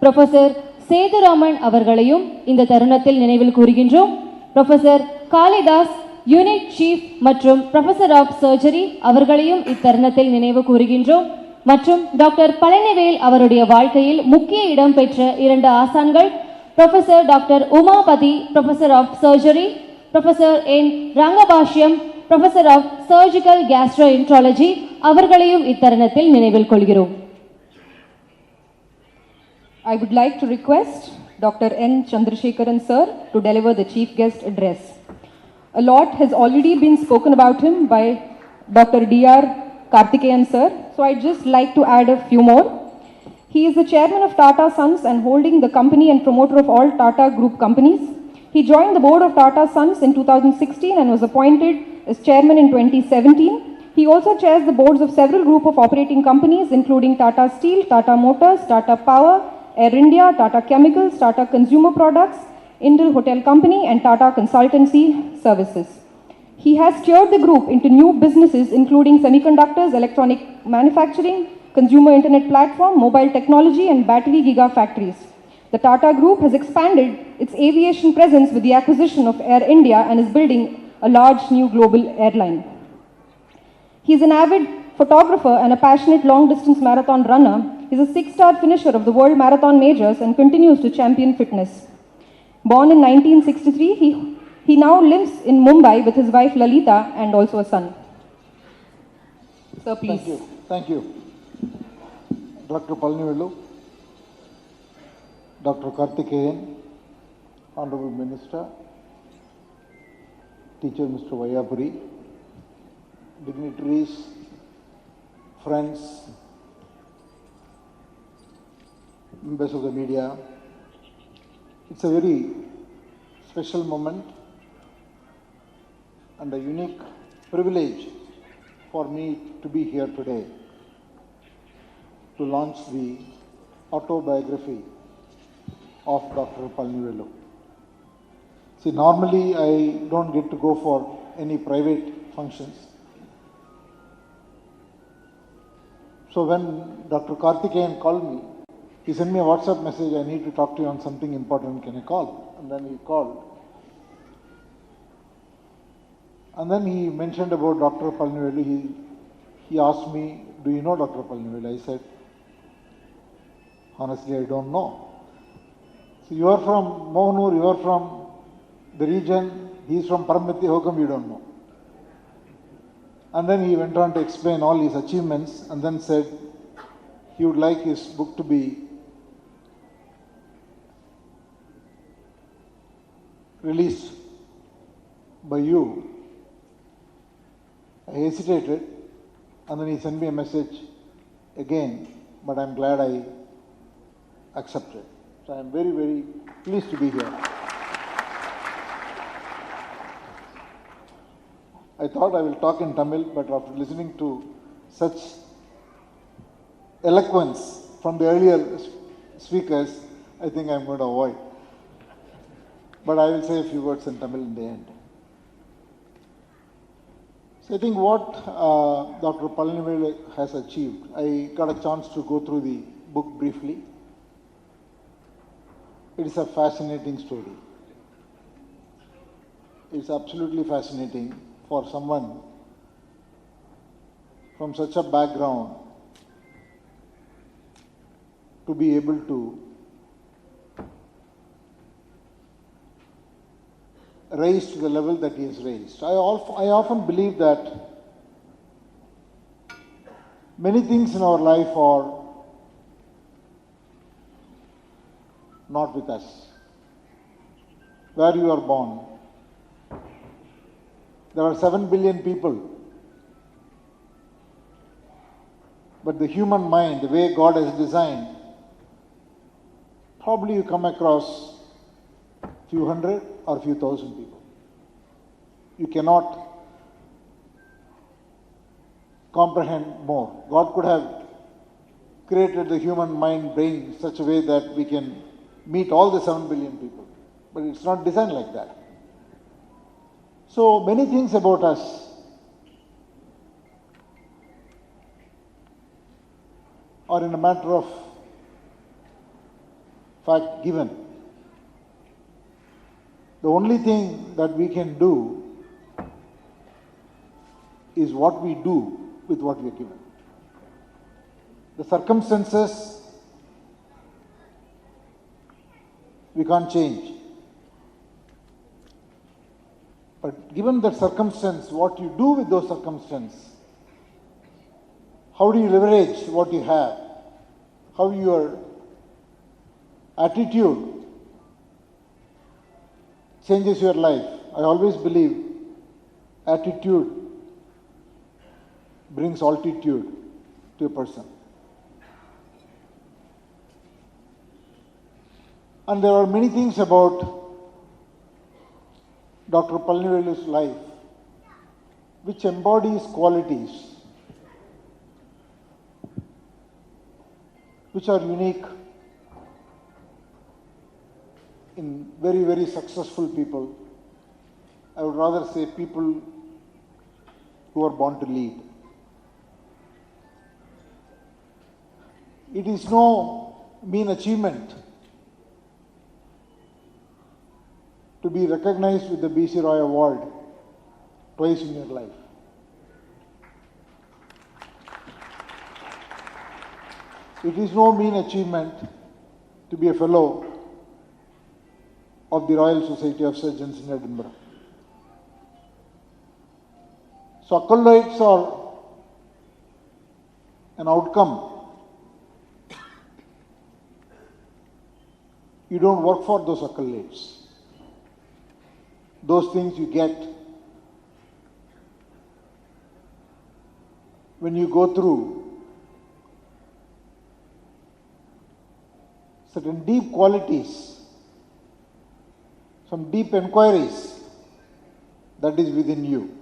ப்ரொஃபசர் சேதுராமன் அவர்களையும் இந்த தருணத்தில் நினைவில் கூறுகின்றோம். ப்ரொஃபசர் காளிதாஸ் யூனிட் சீஃப் மற்றும் ப்ரொஃபசர் ஆஃப் சர்ஜரி அவர்களையும் இத்தருணத்தில் நினைவு கூறுகின்றோம். மற்றும் டாக்டர் பழனிவேல் அவருடைய வாழ்க்கையில் முக்கிய இடம் பெற்ற 2 ஆசான்கள் professor doctor Umapathi, professor of surgery, professor N Rangabashyam, professor of surgical gastroenterology அவர்களையும் இத்தருணத்தில் நினைவில் கொள்கிறோம். I would like to request Dr. N. Chandrasekharan sir to deliver the chief guest address. A lot has already been spoken about him by Dr. D.R. Karthikeyan sir, so I'd just like to add a few more. He is the chairman of Tata Sons and holding the company and promoter of all Tata Group companies. He joined the board of Tata Sons in 2016 and was appointed as chairman in 2017. He also chairs the boards of several group of operating companies including Tata Steel, Tata Motors, Tata Power, Air India, Tata Chemicals, Tata Consumer Products, Indal Hotel Company and Tata Consultancy Services. He has steered the group into new businesses including semiconductors, electronic manufacturing, consumer internet platform, mobile technology and battery gigafactories. The Tata Group has expanded its aviation presence with the acquisition of Air India and is building a large new global airline. He is an avid photographer and a passionate long-distance marathon runner. He is a 6-star finisher of the World Marathon Majors and continues to champion fitness. Born in 1963, he now lives in Mumbai with his wife Lalita and also a son. Sir, please. Thank you. Dr. Palnivelu, Dr. Karthikeyan, Honorable Minister, Teacher Mr. Vayapuri, dignitaries, friends, members of the media. It's a very special moment and a unique privilege for me to be here today to launch the autobiography of Dr. Palnivelu. See, normally I don't get to go for any private functions. So when Dr. Karthikeyan called me, he sent me a WhatsApp message, I need to talk to you on something important, can I call? And then he called. And then he mentioned about Dr. Palnivelu. He asked me, do you know Dr. Palnivelu? I said, honestly, I don't know. So you are from Mohanur, you are from the region, he is from Paramati, how come you don't know? And then he went on to explain all his achievements and then said he would like his book to be released by you. I hesitated and then he sent me a message again, but I'm glad I accepted. So I'm very, very pleased to be here. I thought I will talk in Tamil, but after listening to such eloquence from the earlier speakers, I think I'm going to avoid. But I will say a few words in Tamil in the end. So I think what Dr. Palnivelu has achieved, I got a chance to go through the book briefly. It is a fascinating story. It's absolutely fascinating for someone from such a background to be able to rise to the level that he has raised. I often believe that many things in our life are not with us. Where you are born, there are 7 billion people. But the human mind, the way God has designed, probably you come across few hundred or few thousand people. You cannot comprehend more. God could have created the human mind brain in such a way that we can meet all the 7 billion people. But it's not designed like that. So many things about us are in a matter of fact given. The only thing that we can do is what we do with what we are given. The circumstances we can't change. But given that circumstance, what you do with those circumstances, how do you leverage what you have, how your attitude changes your life. I always believe attitude brings altitude to a person. And there are many things about Dr. Palnivelu's life which embodies qualities which are unique in very, very successful people. I would rather say people who are born to lead. It is no mean achievement to be recognized with the B.C. Roy Award twice in your life. It is no mean achievement to be a fellow of the Royal Society of Surgeons in Edinburgh. So accolades are an outcome. You don't work for those accolades. Those things you get when you go through certain deep qualities, some deep inquiries that is within you.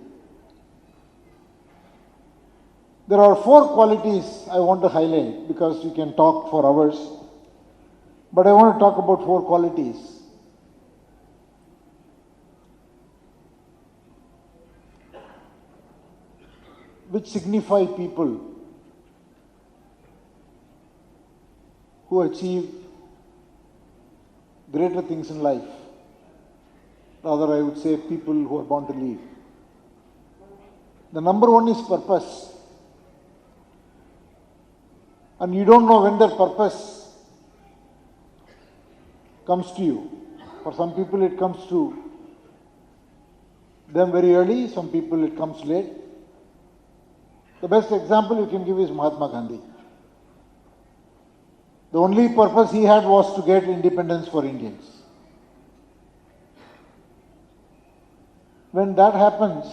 There are 4 qualities I want to highlight because we can talk for hours, but I want to talk about 4 qualities. Which signify people who achieve greater things in life. Rather, I would say people who are born to lead. The number 1 is purpose. And you don't know when that purpose comes to you. For some people it comes to them very early, some people it comes late. The best example you can give is Mahatma Gandhi. The only purpose he had was to get independence for Indians. When that happens,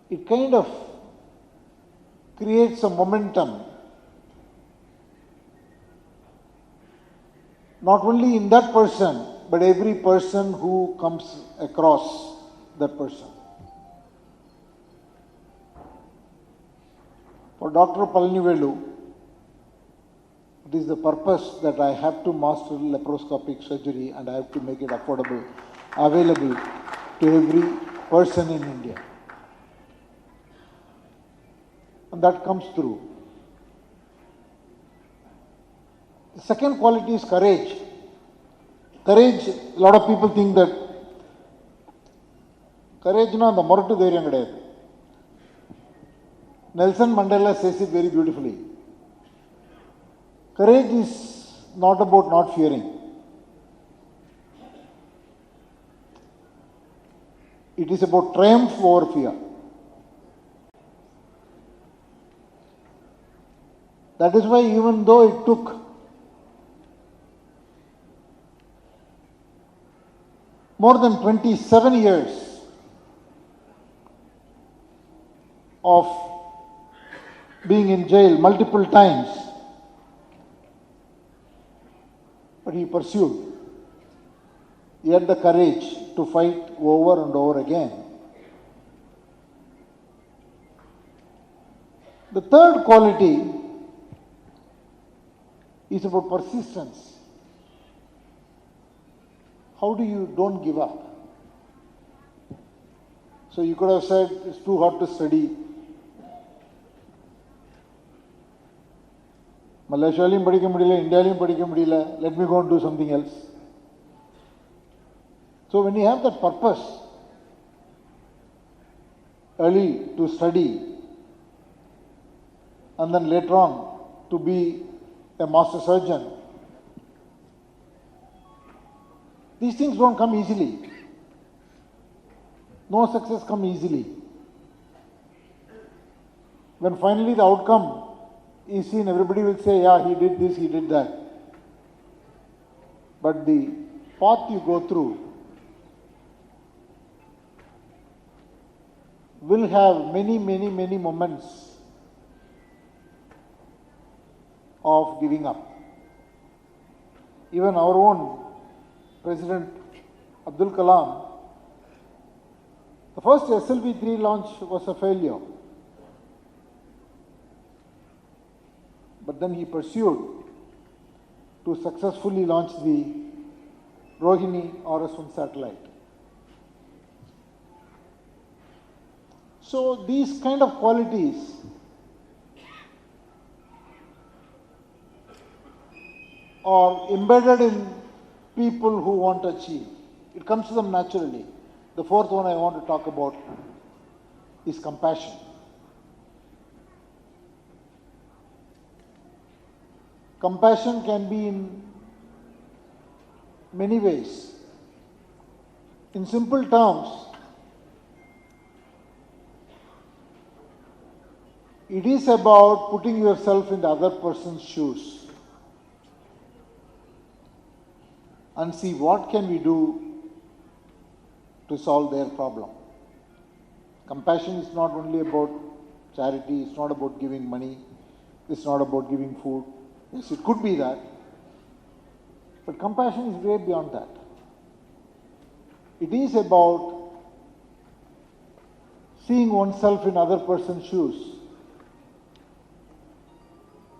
it kind of creates a momentum, not only in that person, but every person who comes across that person. For Dr. Palnivelu, it is the purpose that I have to master laparoscopic surgery and I have to make it affordable, available to every person in India. And that comes through. The second quality is courage. Courage, a lot of people think that courage na the morattu dheiriyam kedayadu. Nelson Mandela says it very beautifully. Courage is not about not fearing. It is about triumph over fear. That is why even though it took more than 27 years of being in jail multiple times, but he pursued. He had the courage to fight over and over again. The third quality is about persistence. How do you don't give up? So you could have said, it's too hard to study. Malaysialayum padikka mudiyala, Indialayum padikka mudiyala, let me go and do something else. So when you have that purpose, early to study, and then later on to be a master surgeon, these things don't come easily. No success comes easily. When finally the outcome is seen, everybody will say, yeah, he did this, he did that. But the path you go through will have many moments of giving up. Even our own President Abdul Kalam, the first SLV-3 launch was a failure. But then he pursued to successfully launch the Rohini RS-1 satellite. So these kind of qualities are embedded in people who want to achieve. It comes to them naturally. The fourth one I want to talk about is compassion. Compassion can be in many ways. In simple terms, it is about putting yourself in the other person's shoes and see what can we do to solve their problem. Compassion is not only about charity, it's not about giving money, It's not about giving food. Yes, it could be that. But compassion is way beyond that. It is about seeing oneself in other person's shoes.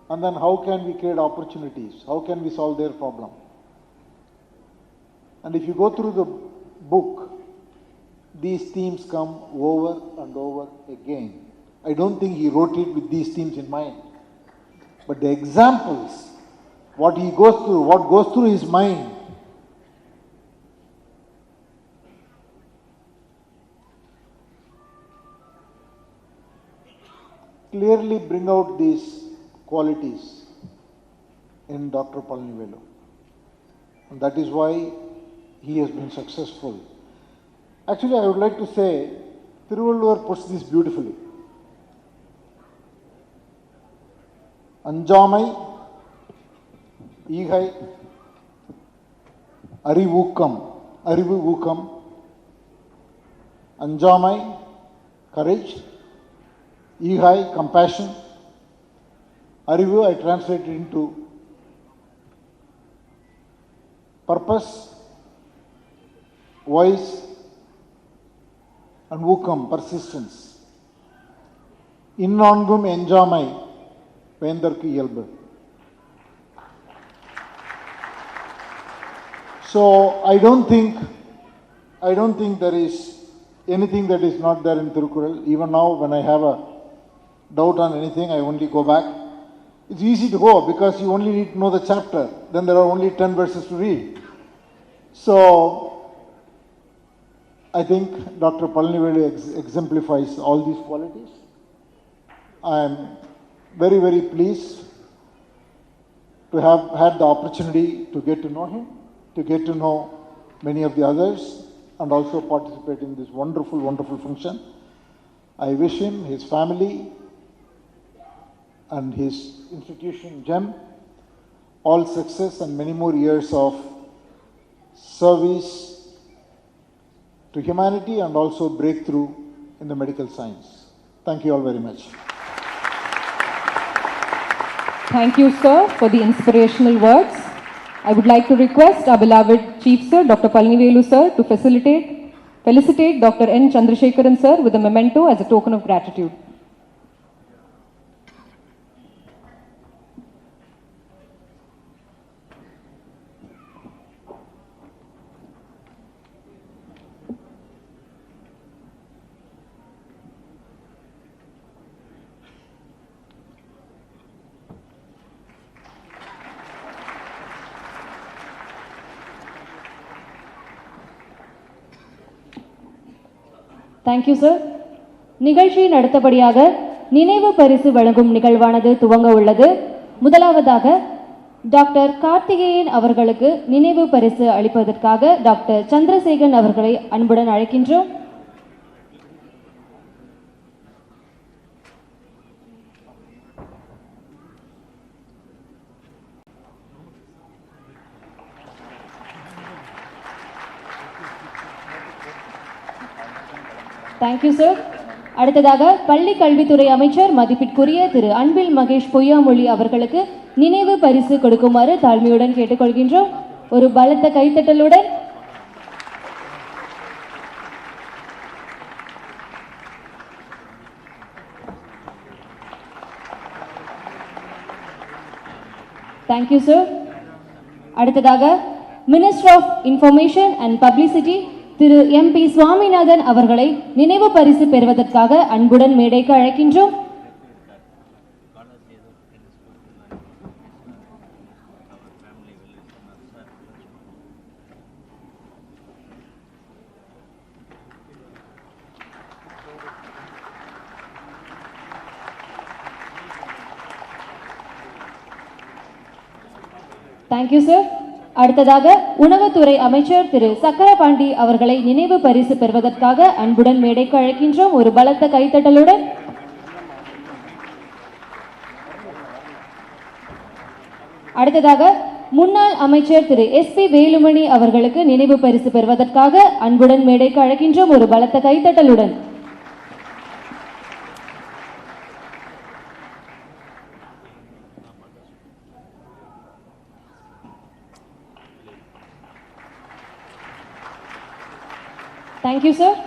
And then how can we create opportunities? How can we solve their problem? And if you go through the book, these themes come over and over again. I don't think he wrote it with these themes in mind. But the examples, what he goes through, what goes through his mind, clearly bring out these qualities in Dr. Palnivelu. And that is why he has been successful. Actually, I would like to say, Thiruvalluvar puts this beautifully. Anjamai, Igai, Arivukam, Anjamai, courage, Igai, compassion, Arivu, I translate it into purpose, voice, and Vukam, persistence. Innongum enjamai, Vendarku Yelbu. So I don't think there is anything that is not there in Thirukural. Even now, when I have a doubt on anything, I only go back. It's easy to go because you only need to know the chapter. Then there are only 10 verses to read. So I think Dr. Palnivelu exemplifies all these qualities. I am very, very pleased to have had the opportunity to get to know him, to get to know many of the others, and also participate in this wonderful, wonderful function. I wish him, his family, and his institution, GEM, all success and many more years of service to humanity and also breakthrough in the medical science. Thank you all very much. Thank you, sir, for the inspirational words. I would like to request our beloved Chief Sir, Dr. Palnivelu sir, to felicitate Dr. N. Chandrasekharan sir with a memento as a token of gratitude. Thank you sir. நிகழ்ச்சியின் அடுத்தபடியாக நினைவு பரிசு வழங்கும் நிகழ்வானது துவங்க உள்ளது. முதலாவதாக doctor Karthikeyan அவர்களுக்கு நினைவு பரிசு அளிப்பதற்காக டாக்டர் சந்திரசேகரன் அவர்களை அன்புடன் அழைக்கின்றோம். Thank you sir. அடுத்ததாக பள்ளி கல்வித்துறை அமைச்சர் மதிப்பிற்குரிய திரு அன்பில் மகேஷ் பொய்யாமொழி அவர்களுக்கு நினைவு பரிசு கொடுக்குமாறு தாழ்மையுடன் கேட்டுக்கொள்கின்றோம். ஒரு பலத்த கைத்தட்டலுடன். Thank you sir. அடுத்ததாக minister of information and publicity Thiru MP Swaminathan அவர்களை நினைவு பரிசு பெறுவதற்காக அன்புடன் மேடைக்கு அழைக்கின்றோம். Thank you sir. அடுத்ததாக உணவுத்துறை அமைச்சர் திரு சக்கரபாண்டி அவர்களை நினைவு பரிசு பெறுவதற்காக அன்புடன் மேடைக்கு அழைக்கின்றோம். ஒரு பலத்த கைத்தட்டலுடன். அடுத்ததாக முன்னாள் அமைச்சர் திரு SP வேலுமணி அவர்களுக்கு நினைவு பரிசு பெறுவதற்காக அன்புடன் மேடைக்கு அழைக்கின்றோம். ஒரு பலத்த கைத்தட்டலுடன். Thank you sir.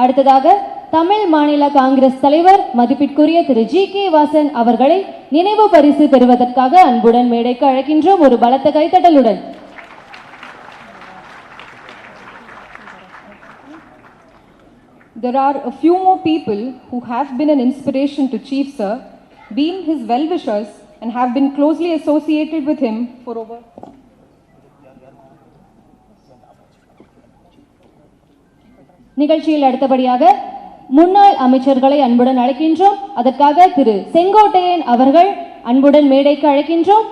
அடுத்ததாக தமிழ் மாநில காங்கிரஸ் தலைவர் மதிப்பிற்குரிய திரு ஜி.கே. வாசன் அவர்களை நினைவு பரிசு பெறுவதற்காக அன்புடன் மேடைக்கு அழைக்கின்றோம். ஒரு பலத்த கைத்தட்டலுடன். There are a few more people who have been an inspiration to Chief Sir, been his well-wishers and have been closely associated with him for over. நிகழ்ச்சியில் அடுத்தபடியாக முன்னாள் அமைச்சர்களை அன்புடன் அழைக்கின்றோம். அதற்காக திரு செங்கோட்டையன் அவர்கள் அன்புடன் மேடைக்கு அழைக்கின்றோம்.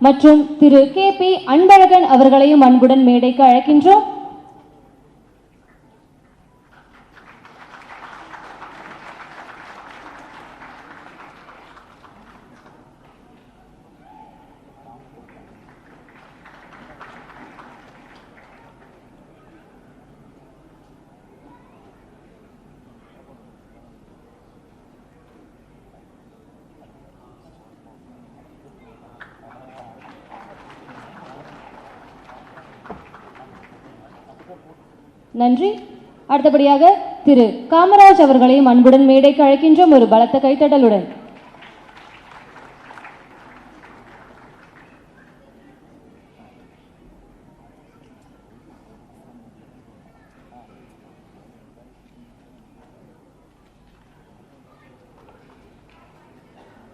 மற்றும் திரு கே.பி. அன்பழகன் அவர்களையும் அன்புடன் மேடைக்கு அழைக்கின்றோம். நன்றி. அடுத்தபடியாக திரு காமராஜ் அவர்களையும் அன்புடன் மேடைக்கு அழைக்கின்றோம். ஒரு பலத்த கைத்தட்டலுடன்.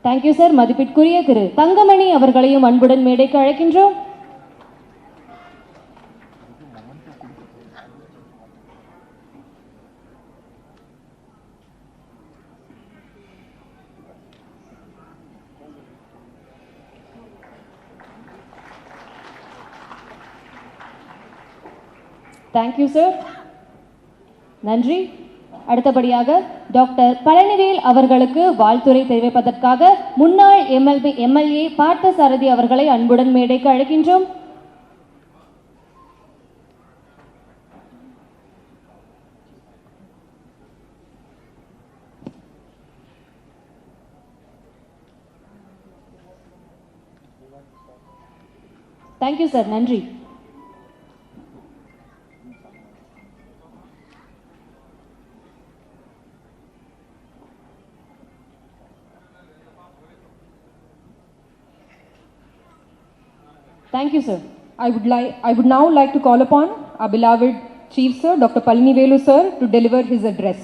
Thank you sir. மதிப்பிற்குரிய திரு தங்கமணி அவர்களையும் அன்புடன் மேடைக்கு அழைக்கின்றோம். Thank you sir. நன்றி. அடுத்தபடியாக டாக்டர் பழனிவேல் அவர்களுக்கு வாழ்த்துரை தெரிவிப்பதற்காக முன்னாள் எம்எல்ஏ பார்த்தசாரதி அவர்களை அன்புடன் மேடைக்கு அழைக்கின்றோம். Thank you sir. நன்றி. Thank you, sir. I would now like to call upon our beloved Chief Sir, Dr. Palanivelu sir, to deliver his address.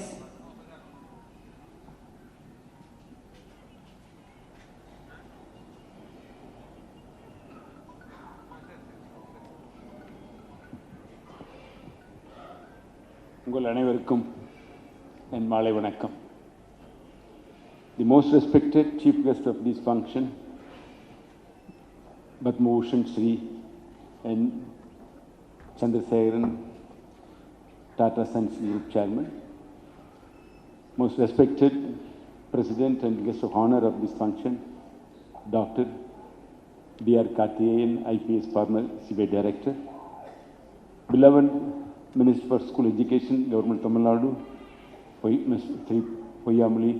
உங்கள் அனைவருக்கும் என் மாலை வணக்கம். The most respected chief guest of this function, Padmabhushan Shri and Chandrasekharan, Tata Sons Group Chairman, most respected President and guest of honor of this function, Dr. D.R. Karthikeyan, IPS former CBI Director, beloved Minister for School Education, Government Tamil Nadu, Sri Poyyamuli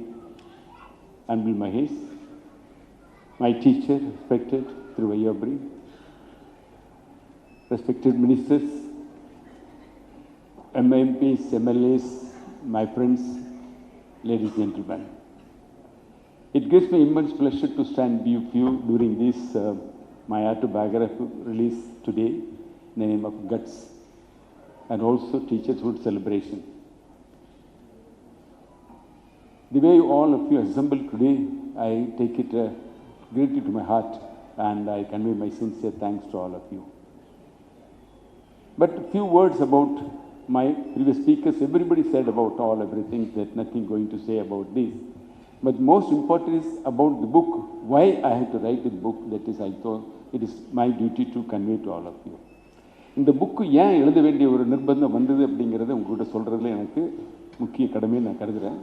Anbil Mahesh, my teacher, respected through Vayabri, respected ministers, MMPs, MLAs, my friends, ladies and gentlemen. It gives me immense pleasure to stand with you during this my autobiography release today in the name of Guts and also Teachers' Hood celebration. The way all of you assembled today, I take it greatly to my heart and I convey my sincere thanks to all of you. But a few words about my previous speakers. Everybody said about everything, that nothing going to say about this. But most important is about the book. Why I had to write the book, that is I thought it is my duty to convey to all of you. இந்த book ஏன் எழுத வேண்டிய ஒரு நிர்பந்தம் வந்தது அப்படிங்கிறத உங்கள்கிட்ட சொல்கிறதுல எனக்கு முக்கிய கடமையை நான் கருதுகிறேன்.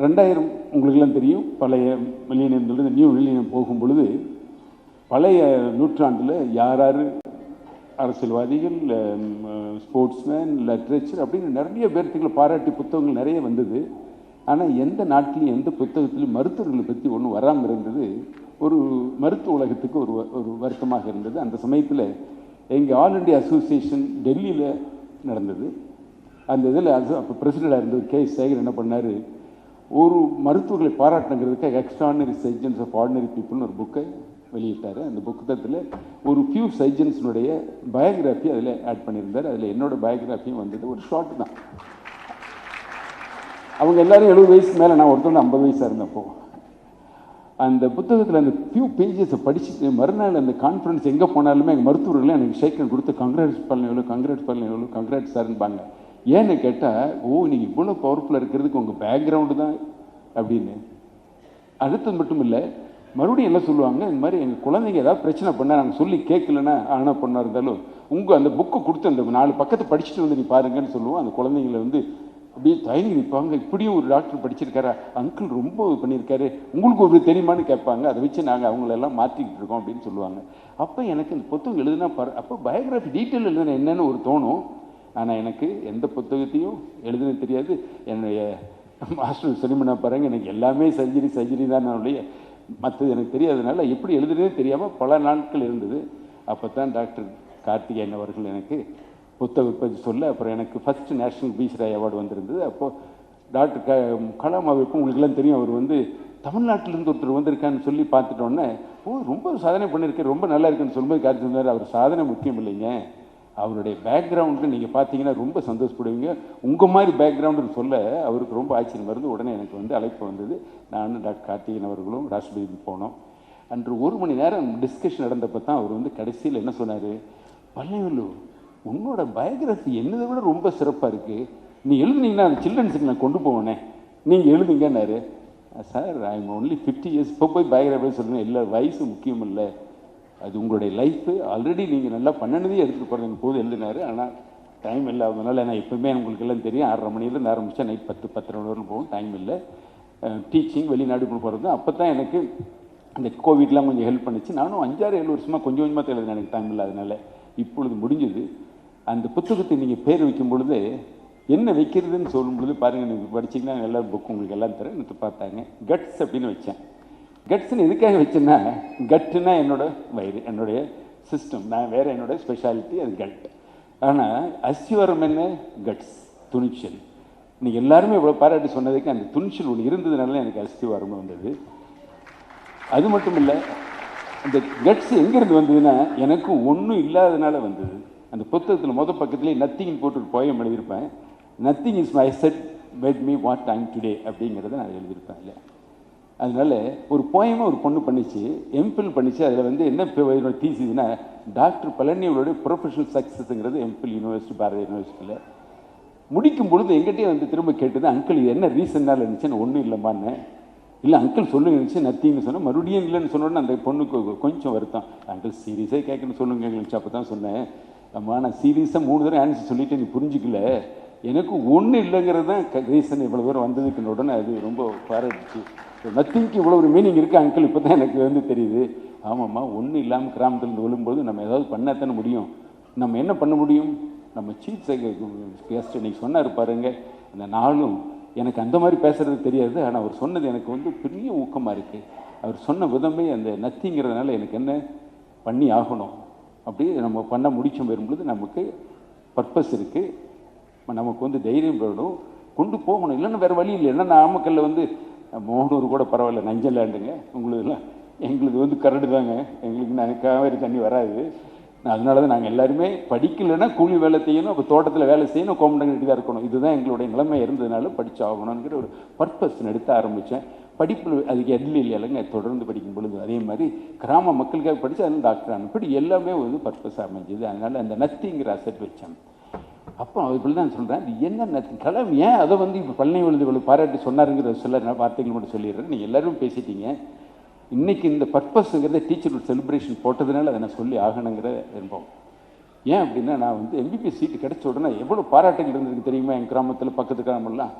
2000 உங்களுக்கெல்லாம் தெரியும், பழைய மில்லினியம்லேருந்து நியூ மில்லினியம் போகும் பொழுது பழைய நூற்றாண்டில் யார் யார் அரசியல்வாதிகள், ஸ்போர்ட்ஸ்மேன், லிட்ரேச்சர் அப்படின்னு நிறைய பேர்த்துக்களை பாராட்டி புத்தகங்கள் நிறைய வந்தது. ஆனால் எந்த நாட்டிலையும் எந்த புத்தகத்திலும் மருத்துவர்களை பற்றி ஒன்றும் வராமல் இருந்தது ஒரு மருத்துவ உலகத்துக்கு ஒரு வருத்தமாக இருந்தது. அந்த சமயத்தில் எங்கள் ஆல் இண்டியா அசோசியேஷன் டெல்லியில் நடந்தது. அந்த இதில் அப்போ பிரசிடெண்டாக இருந்தது சேகர் என்ன பண்ணார், ஒரு மருத்துவர்களை பாராட்டுங்கிறதுக்கு எக்ஸ்ட்ரானரி சர்ஜன்ஸ் ஆஃப் ஆர்டினரி பீப்புள்னு ஒரு புக்கை வெளியிட்டார். அந்த புத்தகத்தில் ஒரு ஃபியூ சர்ஜன்ஸினுடைய பயோகிராஃபி அதில் ஆட் பண்ணியிருந்தார். அதில் என்னோட பயோகிராஃபியும் வந்தது. ஒரு ஷார்ட் தான். அவங்க எல்லாரும் 70 வயசுக்கு மேலே, நான் ஒருத்தவங்க 50 வயசாக இருந்தப்போ. அந்த புத்தகத்தில் அந்த ஃபியூ பேஜஸை படிச்சுட்டு மறுநாள் அந்த கான்ஃபரன்ஸ் எங்கே போனாலுமே எங்கள் மருத்துவர்களே எனக்கு ஷேக்கன் கொடுத்து கங்க்ராட்ஸ் பண்ண கங்க்ராட்ஸ் சார்ன்பாங்க. ஏன்னு கேட்டால், நீங்கள் இவ்வளோ பவர்ஃபுல்லாக இருக்கிறதுக்கு உங்கள் பேக்ரவுண்டு தான் அப்படின்னு. அடுத்தது மட்டும் இல்லை, மறுபடியும் என்ன சொல்லுவாங்க, இந்த மாதிரி எங்கள் குழந்தைங்க ஏதாவது பிரச்சனை பண்ணால் நாங்கள் சொல்லி கேட்கலன்னா, ஆனால் பண்ணா இருந்தாலும் உங்கள் அந்த புக்கை கொடுத்து அந்த 4 பக்கத்தை படிச்சுட்டு வந்து நீ பாருங்கன்னு சொல்லுவோம். அந்த குழந்தைங்களை வந்து அப்படியே தயங்கி நிற்பாங்க. இப்படியும் ஒரு டாக்டர் படிச்சிருக்காரா, அங்கிள் ரொம்ப பண்ணியிருக்காரு, உங்களுக்கு ஒரு தெரியுமான்னு கேட்பாங்க. அதை வச்சு நாங்கள் அவங்களெல்லாம் மாற்றிக்கிட்டு இருக்கோம் அப்படின்னு சொல்லுவாங்க. அப்போ எனக்கு இந்த புத்தகம் எழுதுனா அப்போ பயோகிராஃபி டீட்டெயில் எழுதுனா என்னென்னு ஒரு தோணும். ஆனால் எனக்கு எந்த புத்தகத்தையும் எழுதுனது தெரியாது. என்னுடைய மாஸ்டர் சொல்லிமனா பாருங்க, எனக்கு எல்லாமே சர்ஜரி தான் என்னுடைய, மற்றது எனக்கு தெரியாதனால எப்படி எழுதுனதே தெரியாமல் பல நாட்கள் இருந்தது. அப்போ தான் டாக்டர் கார்த்திகேயன் அவர்கள் எனக்கு புத்தகம் பற்றி சொல்ல, அப்புறம் எனக்கு ஃபஸ்ட்டு நேஷ்னல் பீஸ் ராய் அவார்டு வந்திருந்தது. அப்போது டாக்டர் கலாம் அவருக்கும் உங்களுக்கெல்லாம் தெரியும், அவர் வந்து தமிழ்நாட்டிலேருந்து ஒருத்தர் வந்திருக்கான்னு சொல்லி பார்த்துட்டோன்னே, ரொம்ப சாதனை பண்ணியிருக்கேன், ரொம்ப நல்லா இருக்குன்னு சொல்லும்போது கார்த்திக் சொன்னார், அவர் சாதனை முக்கியம் இல்லைங்க, அவருடைய பேக்ரவுண்டு நீங்கள் பார்த்தீங்கன்னா ரொம்ப சந்தோஷப்படுவீங்க, உங்கள் மாதிரி பேக்ரவுண்டுன்னு சொல்ல அவருக்கு ரொம்ப ஆச்சரியம் வருது. உடனே எனக்கு வந்து அழைப்பு வந்தது. நானும் டாக்டர் கார்த்திகேயன் அவர்களும் ராஷ்டிரபதி போனோம். அன்று 1 மணி நேரம் டிஸ்கஷன் நடந்தப்போ தான் அவர் வந்து கடைசியில் என்ன சொன்னார், பழனிவேலு உன்னோட பயோகிராஃபி என்னதை விட ரொம்ப சிறப்பாக இருக்குது, நீ எழுதுனீங்கன்னா அந்த சில்ட்ரன்ஸுக்கு நான் கொண்டு போவேனே, நீங்கள் எழுதுங்கன்னாரு. Sir I am only 50 years, இப்போ போய் பயோகிராஃபி சொல்லுங்கள், இல்லை வயசு முக்கியம் இல்லை, அது உங்களுடைய லைஃபு, ஆல்ரெடி நீங்கள் நல்லா பண்ணினதே எடுத்துகிட்டு போகிறதுங்க போது எழுதினார். ஆனால் டைம் இல்லை, அதனால நான் எப்போவுமே உங்களுக்கு எல்லாம் தெரியும் 6:30 மணிலேருந்து ஆரம்பித்தா நைட் 10-10:30 வரைக்கும் போகும், டைம் இல்லை. டீச்சிங் வெளிநாடு போகிறது. அப்போ தான் எனக்கு இந்த கோவிட்லாம் கொஞ்சம் ஹெல்ப் பண்ணிச்சு. நானும் 5-7 வருஷமாக கொஞ்சம் கொஞ்சமாக எழுதுனேன், எனக்கு டைம் இல்லை, அதனால் இப்பொழுது முடிஞ்சது. அந்த புத்தகத்தை நீங்கள் பேர் வைக்கும் பொழுது என்ன வைக்கிறதுன்னு சொல்லும் பொழுது பாருங்கள், நீங்கள் படிச்சிங்கன்னா எல்லா புக்கு உங்களுக்கு எல்லாம் தரேன் எடுத்து பார்த்தாங்க. கட்ஸ் அப்படின்னு வச்சேன். கட்ஸ்ன்னு எதுக்காக வச்சேன்னா, கட்டுன்னா என்னோட வயிறு, என்னுடைய சிஸ்டம், நான் வேறு என்னோட ஸ்பெஷாலிட்டி அது கட். ஆனால் அஸ்திவாரம் என்ன, கட்ஸ், துணிச்சல். நீங்கள் எல்லாருமே இவ்வளோ பாராட்டி சொன்னதுக்கு அந்த துணிச்சல் ஒன்று இருந்ததுனால எனக்கு அஸ்திவாரமும் வந்தது. அது மட்டும் இல்லை, அந்த கட்ஸ் எங்கேருந்து வந்ததுன்னா எனக்கு ஒன்றும் இல்லாததுனால வந்தது. அந்த புத்தகத்தில் மொதல் பக்கத்துலேயே நத்திங்னு போட்டு ஒரு போயம் எழுதியிருப்பேன். Nothing is my set made me what I'm today அப்படிங்கிறத நான் எழுதியிருப்பேன். இல்லை அதனால ஒரு போயமாக ஒரு பொண்ணு பண்ணிச்சு, எம்பில் பண்ணிச்சு. அதில் வந்து என்ன தீசிதுன்னா, டாக்டர் பழனியோடைய ப்ரொஃபஷனல் சக்ஸஸ்ங்கிறது எம்பில் யூனிவர்சிட்டி, பாரத யூனிவர்சிட்டியில் முடிக்கும் பொழுது எங்கிட்டே வந்து திரும்ப கேட்டது, அங்கிள் இது என்ன ரீசன்னால் இருந்துச்சுன்னு. ஒன்றும் இல்லைம்மான்னு. இல்லை அங்கிள் சொல்லுங்க இருந்துச்சு, நத்திங்னு சொன்னால் மறுபடியும் இல்லைன்னு சொன்னோன்னே அந்த பொண்ணுக்கு கொஞ்சம் வருத்தம். அங்கிள் சீரியஸாக கேட்கணும்னு சொல்லுங்க இருந்துச்சு. அப்போ தான் சொன்னேன், அம்மா நான் சீரியஸாக 3 தடவை ஆன்சர் சொல்லிவிட்டு நீ புரிஞ்சிக்கல, எனக்கு ஒன்றும் இல்லைங்கிறது தான் ரீசன் இவ்வளோ தூரம் வந்ததுக்கு உடனே அது ரொம்ப பாராட்டுச்சு. நத்திங்க்கு இவ்வளோ ஒரு மீனிங் இருக்குது அங்கிள், இப்போ தான் எனக்கு வந்து தெரியுது. ஆமாம்மா, ஒன்றும் இல்லாமல் கிராமத்துலேருந்து விழும்போது நம்ம ஏதாவது பண்ணால் தானே முடியும். நம்ம என்ன பண்ண முடியும், நம்ம சீஃப் கெஸ்ட் இன்னைக்கு சொன்னார் பாருங்க, அந்த நாளும் எனக்கு அந்த மாதிரி பேசுகிறது தெரியாது. ஆனால் அவர் சொன்னது எனக்கு வந்து பெரிய ஊக்கமாக இருக்குது. அவர் சொன்ன விதமே அந்த நத்திங்கிறதுனால எனக்கு என்ன பண்ணி ஆகணும், அப்படி நம்ம பண்ண முடிச்சும் வரும்பொழுது நமக்கு பர்பஸ் இருக்குது, நமக்கு வந்து தைரியம் வேணும், கொண்டு போகணும். இல்லைன்னா வேறு வழி இல்லை. ஏன்னா நாமக்கல்ல வந்து 300 கூட பரவாயில்ல, நஞ்சலாண்டுங்க உங்களுதுலாம், எங்களுக்கு வந்து கரடு தாங்க, எங்களுக்கு நான் காவேரி தண்ணி வராது. அதனால தான் நாங்கள் எல்லாருமே படிக்கலைன்னா கூலி வேலை செய்யணும், அப்போ தோட்டத்தில் வேலை செய்யணும், கோமண்டங்கிட்டு தான் இருக்கணும். இதுதான் எங்களுடைய நிலைமை இருந்ததுனால படித்து ஆகணுங்கிற ஒரு பர்பஸ் எடுத்து ஆரம்பித்தேன். படிப்பில் அதுக்கு எல்லாம் இல்லைங்க, தொடர்ந்து படிக்கும் பொழுது அதே மாதிரி கிராம மக்களுக்காக படித்து அதில் டாக்டர் ஆகணும், இப்படி எல்லாமே வந்து பர்பஸ் அமைஞ்சது. அதனால் அந்த நத்திங்கிற அசெட் வச்சேன். அப்போ இப்படி தான் சொல்கிறேன், இது என்ன நத்தி கலம், ஏன் அதை வந்து இப்போ பழனிவேலு இவ்வளோ பாராட்டி சொன்னாருங்கிற சொல்ல நான் வார்த்தைகள் மட்டும் சொல்லிடுறேன். நீங்கள் எல்லோரும் பேசிட்டீங்க. இன்றைக்கி இந்த பர்பஸ்ங்கிறத டீச்சர் ஒரு செலிப்ரேஷன் போட்டதுனால அதை நான் சொல்லி ஆகணுங்கிற விரும்பம். ஏன் அப்படின்னா, நான் வந்து எம்பிபிஎஸ் சீட்டு கிடச்ச உடனே எவ்வளோ பாராட்டுகள் இருந்திருக்கு தெரியுமா எங்கள் கிராமத்தில், பக்கத்து கிராமம்லாம்.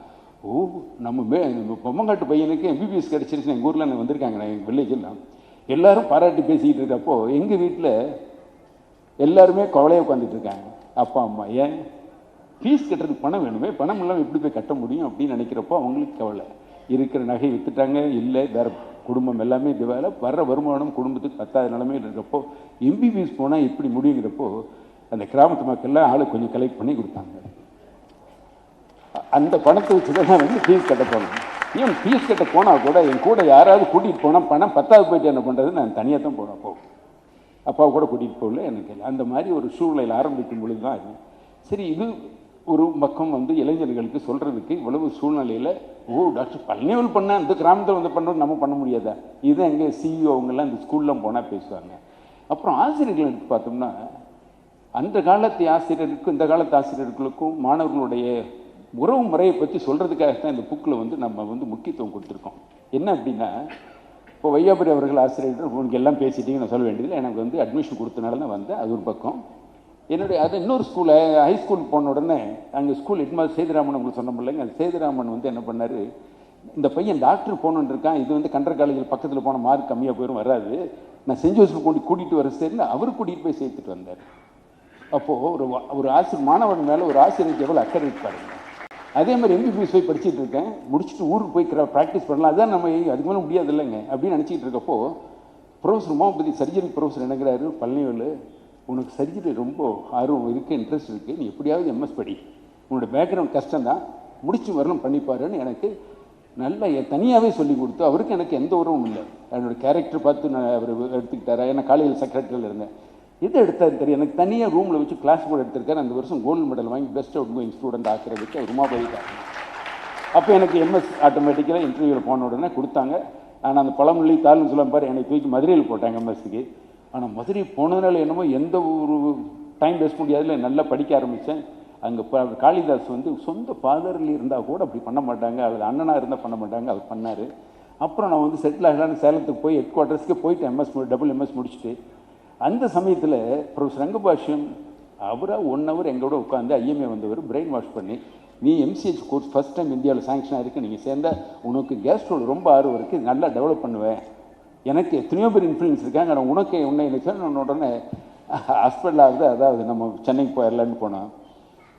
நம்ம பொம்மங்காட்டு பையனுக்கு எம்பிபிஎஸ் கிடச்சிருச்சு, எங்கள் ஊரில் நான் வந்திருக்காங்க, நான் எங்கள் வில்லேஜெல்லாம் எல்லோரும் பாராட்டி பேசிக்கிட்டு இருக்கப்போ எங்கள் வீட்டில் எல்லாருமே கவலையாக உட்காந்துட்டு இருக்காங்க. அப்பா அம்மா ஏன் ஃபீஸ் கட்டுறதுக்கு பணம் வேணுமே, பணம் இல்லாமல் எப்படி போய் கட்ட முடியும் அப்படின்னு நினைக்கிறப்போ அவங்களுக்கு கவலை. இருக்கிற நகை விற்றுட்டாங்க, இல்லை வேறு குடும்பம் எல்லாமே டெவலப், வர்ற வருமானம் குடும்பத்துக்கு பத்தாத நிலைமையில் இருக்கிறப்போ எம்பிபிஎஸ் போனால் இப்படி முடியுங்கிறப்போ அந்த கிராமத்து மக்கள்லாம் ஆளை கொஞ்சம் கலெக்ட் பண்ணி கொடுத்தாங்க. அந்த பணத்தை வச்சு தான் நான் வந்து ஃபீஸ் கட்ட போனேன். ஏன் ஃபீஸ் கட்ட போனால் கூட என் கூட யாராவது கூட்டிகிட்டு போனால் பணம் பத்தாவது போயிட்டு என்ன பண்ணுறது, நான் தனியாக தான் போனேன். அப்பாவை கூட கூட்டிகிட்டு போகல. எனக்கு அந்த மாதிரி ஒரு சூழ்நிலையில் ஆரம்பிக்கும் பொழுது தான் சரி இது ஒரு பக்கம் வந்து இளைஞர்களுக்கு சொல்கிறதுக்கு இவ்வளவு சூழ்நிலையில் டாக்டர் பழனிவேல் பண்ண அந்த கிராமத்தில் வந்து பண்ணுறது நம்ம பண்ண முடியாதா, இது எங்கே சிஇஓ அவங்கெல்லாம் இந்த ஸ்கூல்லாம் போனால் பேசுவாங்க. அப்புறம் ஆசிரியர்கள் எடுத்து பார்த்தோம்னா அந்த காலத்து ஆசிரியருக்கும் இந்த காலத்து ஆசிரியர்களுக்கும் மாணவர்களுடைய உறவு முறையை பற்றி சொல்கிறதுக்காகத்தான் இந்த புக்கில் வந்து நம்ம வந்து முக்கியத்துவம் கொடுத்துருக்கோம். என்ன அப்படின்னா இப்போ வையாபுரி அவர்கள் ஆசிரியர்கள் உங்களுக்கு எல்லாம் பேசிட்டீங்க, நான் சொல்ல வேண்டியதில்லை. எனக்கு வந்து அட்மிஷன் கொடுத்தனால தான் வந்தேன். அது ஒரு பக்கம். என்னுடைய அது இன்னொரு ஸ்கூலை ஹைஸ்கூல் போன உடனே அங்கே ஸ்கூல் ஹெட்மாஸ்டர் சேதுராமன் உங்களுக்கு சொன்ன முடியலைங்க. அந்த சேதுராமன் வந்து என்ன பண்ணார், இந்த பையன் டாக்டர் போகணுன்னு இருக்கான், இது வந்து கண்டர் காலேஜில் பக்கத்தில் போன மார்க் கம்மியாக போயிடும் வராது, நான் சென்ட் ஜோசப் கூட்டிகிட்டு வர சரின்னு அவர் கூட்டிகிட்டு போய் சேர்த்துட்டு வந்தார். அப்போது ஒரு ஆசிரியர் மாணவன் மேலே ஒரு ஆசிரியருக்கு எவ்வளோ அக்கறை இருப்பாருங்க. அதே மாதிரி எம்பிபிஎஸ் போய் படிச்சுட்டு இருக்கேன், முடிச்சுட்டு ஊருக்கு போய் ப்ராக்டிஸ் பண்ணலாம், அதுதான் நம்ம அதுக்கு மேலே முடியாது இல்லைங்க அப்படின்னு நினச்சிக்கிட்டு இருக்கப்போ ப்ரொஃபஸர் உமாபதி சர்ஜரி ப்ரொஃபஸர் நினைக்கிறாரு, பழனிவேலு உனக்கு சர்ஜரி ரொம்ப ஆர்வம் இருக்குது, இன்ட்ரெஸ்ட் இருக்குது, நீ எப்படியாவது எம்எஸ் படி, உன்னோட பேக்ரவுண்ட் கஷ்டம் தான், முடிச்சு வரலாம் பண்ணிப்பாருன்னு எனக்கு நல்லா தனியாகவே சொல்லி கொடுத்து, அவருக்கு எனக்கு எந்த உறவும் இல்லை. என்னோடய கேரக்டர் பார்த்து நான் அவர் எடுத்துக்கிட்டாரா, ஏன்னா காலேஜில் செக்ரட்டரியில் இருந்தேன், எது எடுத்தாரு தெரியும். எனக்கு தனியாக ரூமில் வச்சு கிளாஸ் கூட எடுத்திருக்காரு. அந்த வருஷம் கோல்டு மெடல் வாங்கி பெஸ்ட் அவுட் கோயிங் ஸ்டூடெண்ட் ஆக்கிறதுக்கு அவர் உமாபதி தான். அப்போ எனக்கு எம்எஸ் ஆட்டோமேட்டிக்கலாக இன்டர்வியூவில் போன உடனே கொடுத்தாங்க. ஆனால் அந்த பழமொழி தாள்னு சொல்ல பாரு என்னை தூக்கி மதுரையில் போட்டாங்க எம்எஸ்க்கு. ஆனால் மதுரை போனதுனால என்னமோ எந்த ஒரு டைம் வேஸ்ட் முடியாதுல நல்லா படிக்க ஆரம்பித்தேன். அங்கே காளிதாஸ் வந்து சொந்த ஃபாதரில் இருந்தால் கூட அப்படி பண்ண மாட்டாங்க, அல்லது அண்ணனாக இருந்தால் பண்ண மாட்டாங்க, அவர் பண்ணார். அப்புறம் நான் வந்து செட்டில் ஆகலான்னு சேலத்துக்கு போய் ஹெட் குவார்ட்டர்ஸ்க்கு போயிட்டு டபுள் எம்எஸ் முடிச்சுட்டு அந்த சமயத்தில் ப்ரொஃபஸர் ரங்கபாஷ்யம் அவராக 1 hour எங்களோட உட்காந்து ஐஎம்ஏ வந்தவர் பிரெயின் வாஷ் பண்ணி, நீ எம்சிஹெச் கோர்ஸ் ஃபஸ்ட் டைம் இந்தியாவில் சாங்ஷன் ஆகிருக்கு, நீங்கள் சேர்ந்தால் உனக்கு கேஸ்ட்ரோல் ரொம்ப ஆர்வம் இருக்குது, நல்லா டெவலப் பண்ணுவேன், எனக்கு எத்தனையோ பேர் இன்ஃப்ளூயன்ஸ் இருக்காங்க, ஆனால் உனக்கு உன்னை நினைச்சேன். உடனே ஹாஸ்பிட்டல் ஆகுது, அதாவது நம்ம சென்னைக்கு போயிடலான்னு போனோம்.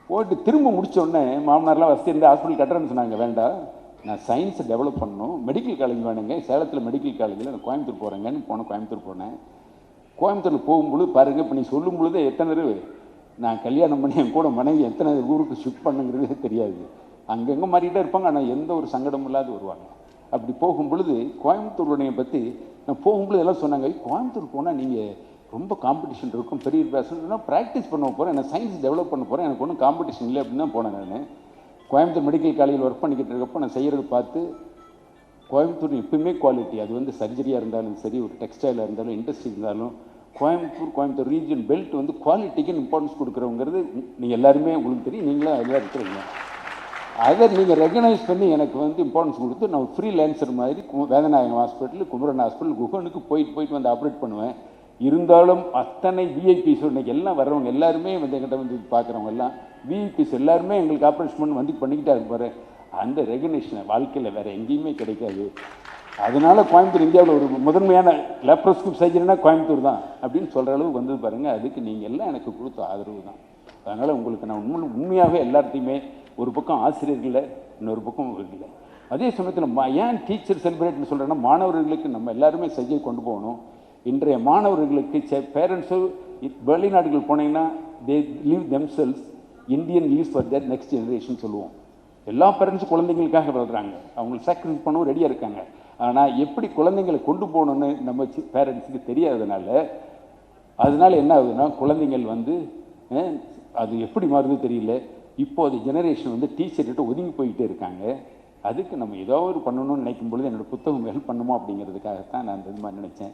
போயிட்டு திரும்ப முடித்த உடனே மாமனார்லாம் வசதி இருந்தால் ஹாஸ்பிட்டல் கட்டுறேன்னு சொன்னாங்க. வேண்டாம், நான் சயின்ஸை டெவலப் பண்ணணும், மெடிக்கல் காலேஜ் வேணுங்க, சேலத்தில் மெடிக்கல் காலேஜில் நான் கோயம்புத்தூர் போகிறேங்கன்னு போனேன். கோயம்புத்தூர் போனேன். கோயம்புத்தூரில் போகும்பொழுது பாருங்கள், இப்போ நீ சொல்லும் பொழுது எத்தனை தடவை நான் கல்யாணம் பண்ணி என் கூட மனைவி எத்தனை ஊருக்கு ஷிஃப்ட் பண்ணுங்கிறதே தெரியாது. அங்கங்கே மாறிக்கிட்டே இருப்பாங்க, ஆனால் எந்த ஒரு சங்கடமும் இல்லாத வருவாங்க. அப்படி போகும் பொழுது கோயம்புத்தூருடைய பற்றி நான் போகும்பொழுது எல்லாம் சொன்னாங்க, கோயம்புத்தூர் போனால் நீங்கள் ரொம்ப காம்படிஷன் இருக்கும், பெரிய பேசணும்னா ப்ராக்டிஸ் பண்ண போகிறேன், நான் சயின்ஸ் டெவலப் பண்ண போகிறேன், எனக்கு ஒன்றும் காம்படிஷன் இல்லை அப்படின்னு தான் போனேன். நான் கோயம்புத்தூர் மெடிக்கல் காலேஜில் ஒர்க் பண்ணிக்கிட்டு இருக்கப்போ நான் செய்கிறத பார்த்து கோயம்புத்தூர் எப்பவுமே குவாலிட்டி, அது வந்து சர்ஜரியாக இருந்தாலும் சரி, ஒரு டெக்ஸ்டைலாக இருந்தாலும், இண்டஸ்ட்ரி இருந்தாலும், கோயம்புத்தூர் ரீஜன் பெல்ட் வந்து குவாலிட்டிக்கு இம்பார்ட்டன்ஸ் கொடுக்குறவங்கிறது நீங்கள் எல்லாருமே உங்களுக்கு தெரியும், நீங்களும் எல்லாம் இருக்கிறீங்க. அதை நீங்கள் ரெகனைஸ் பண்ணி எனக்கு வந்து இம்பார்ட்டன்ஸ் கொடுத்து நான் ஃப்ரீ லான்சர் மாதிரி வேதநாயகம் ஹாஸ்பிட்டல், குமரன் ஹாஸ்பிட்டல், குகனுக்கு போயிட்டு வந்து ஆப்ரேட் பண்ணுவேன். இருந்தாலும் அத்தனை விஐபிஸ் இன்னைக்கு எல்லாம் வர்றவங்க எல்லாருமே வந்து எங்கிட்ட வந்து பார்க்குறவங்க எல்லாம் விஐபிஸ் எல்லாருமே எங்களுக்கு ஆப்ரேஷன் பண்ணி வந்து பண்ணிக்கிட்டே இருப்பார். அந்த ரெகனேஷனை வாழ்க்கையில் வேறு எங்கேயுமே கிடைக்காது. அதனால் கோயம்புத்தூர் இந்தியாவில் ஒரு முதன்மையான லேப்ரோஸ்கோப் சர்ஜரினா கோயம்புத்தூர் தான் அப்படின்னு சொல்கிற அளவுக்கு வந்து பாருங்கள். அதுக்கு நீங்கள் எல்லாம் எனக்கு கொடுத்த ஆதரவு தான். அதனால் உங்களுக்கு நான் உண்மையாகவே எல்லாத்தையுமே ஒரு பக்கம் ஆசிரியர்களை, இன்னொரு பக்கம் இல்லை. அதே சமயத்தில் ஏன் டீச்சர் செலிப்ரேட்னு சொல்கிறேன்னா, மாணவர்களுக்கு நம்ம எல்லாருமே செய்ய கொண்டு போகணும். இன்றைய மாணவர்களுக்கு பேரண்ட்ஸு வெளிநாடுகள் போனீங்கன்னா they leave themselves, Indian leaves for their next generation சொல்லுவோம். எல்லா பேரண்ட்ஸும் குழந்தைங்களுக்காக வளர்கிறாங்க, அவங்களுக்கு சாக்ரிஃபைஸ் பண்ணவும் ரெடியாக இருக்காங்க. ஆனால் எப்படி குழந்தைங்களை கொண்டு போகணுன்னு நம்ம பேரண்ட்ஸுக்கு தெரியாததுனால அதனால் என்ன ஆகுதுன்னா, குழந்தைங்கள் வந்து அது எப்படி மாறுது தெரியல. இப்போது ஜெனரேஷன் வந்து டீச்சர்கிட்ட ஒதுங்கி போயிட்டே இருக்காங்க. அதுக்கு நம்ம ஏதோ ஒரு பண்ணணும்னு நினைக்கும் பொழுது என்னோடய புத்தகம் ஹெல்ப் பண்ணுமோ அப்படிங்கிறதுக்காகத்தான் நான் இந்த மாதிரி நினச்சேன்.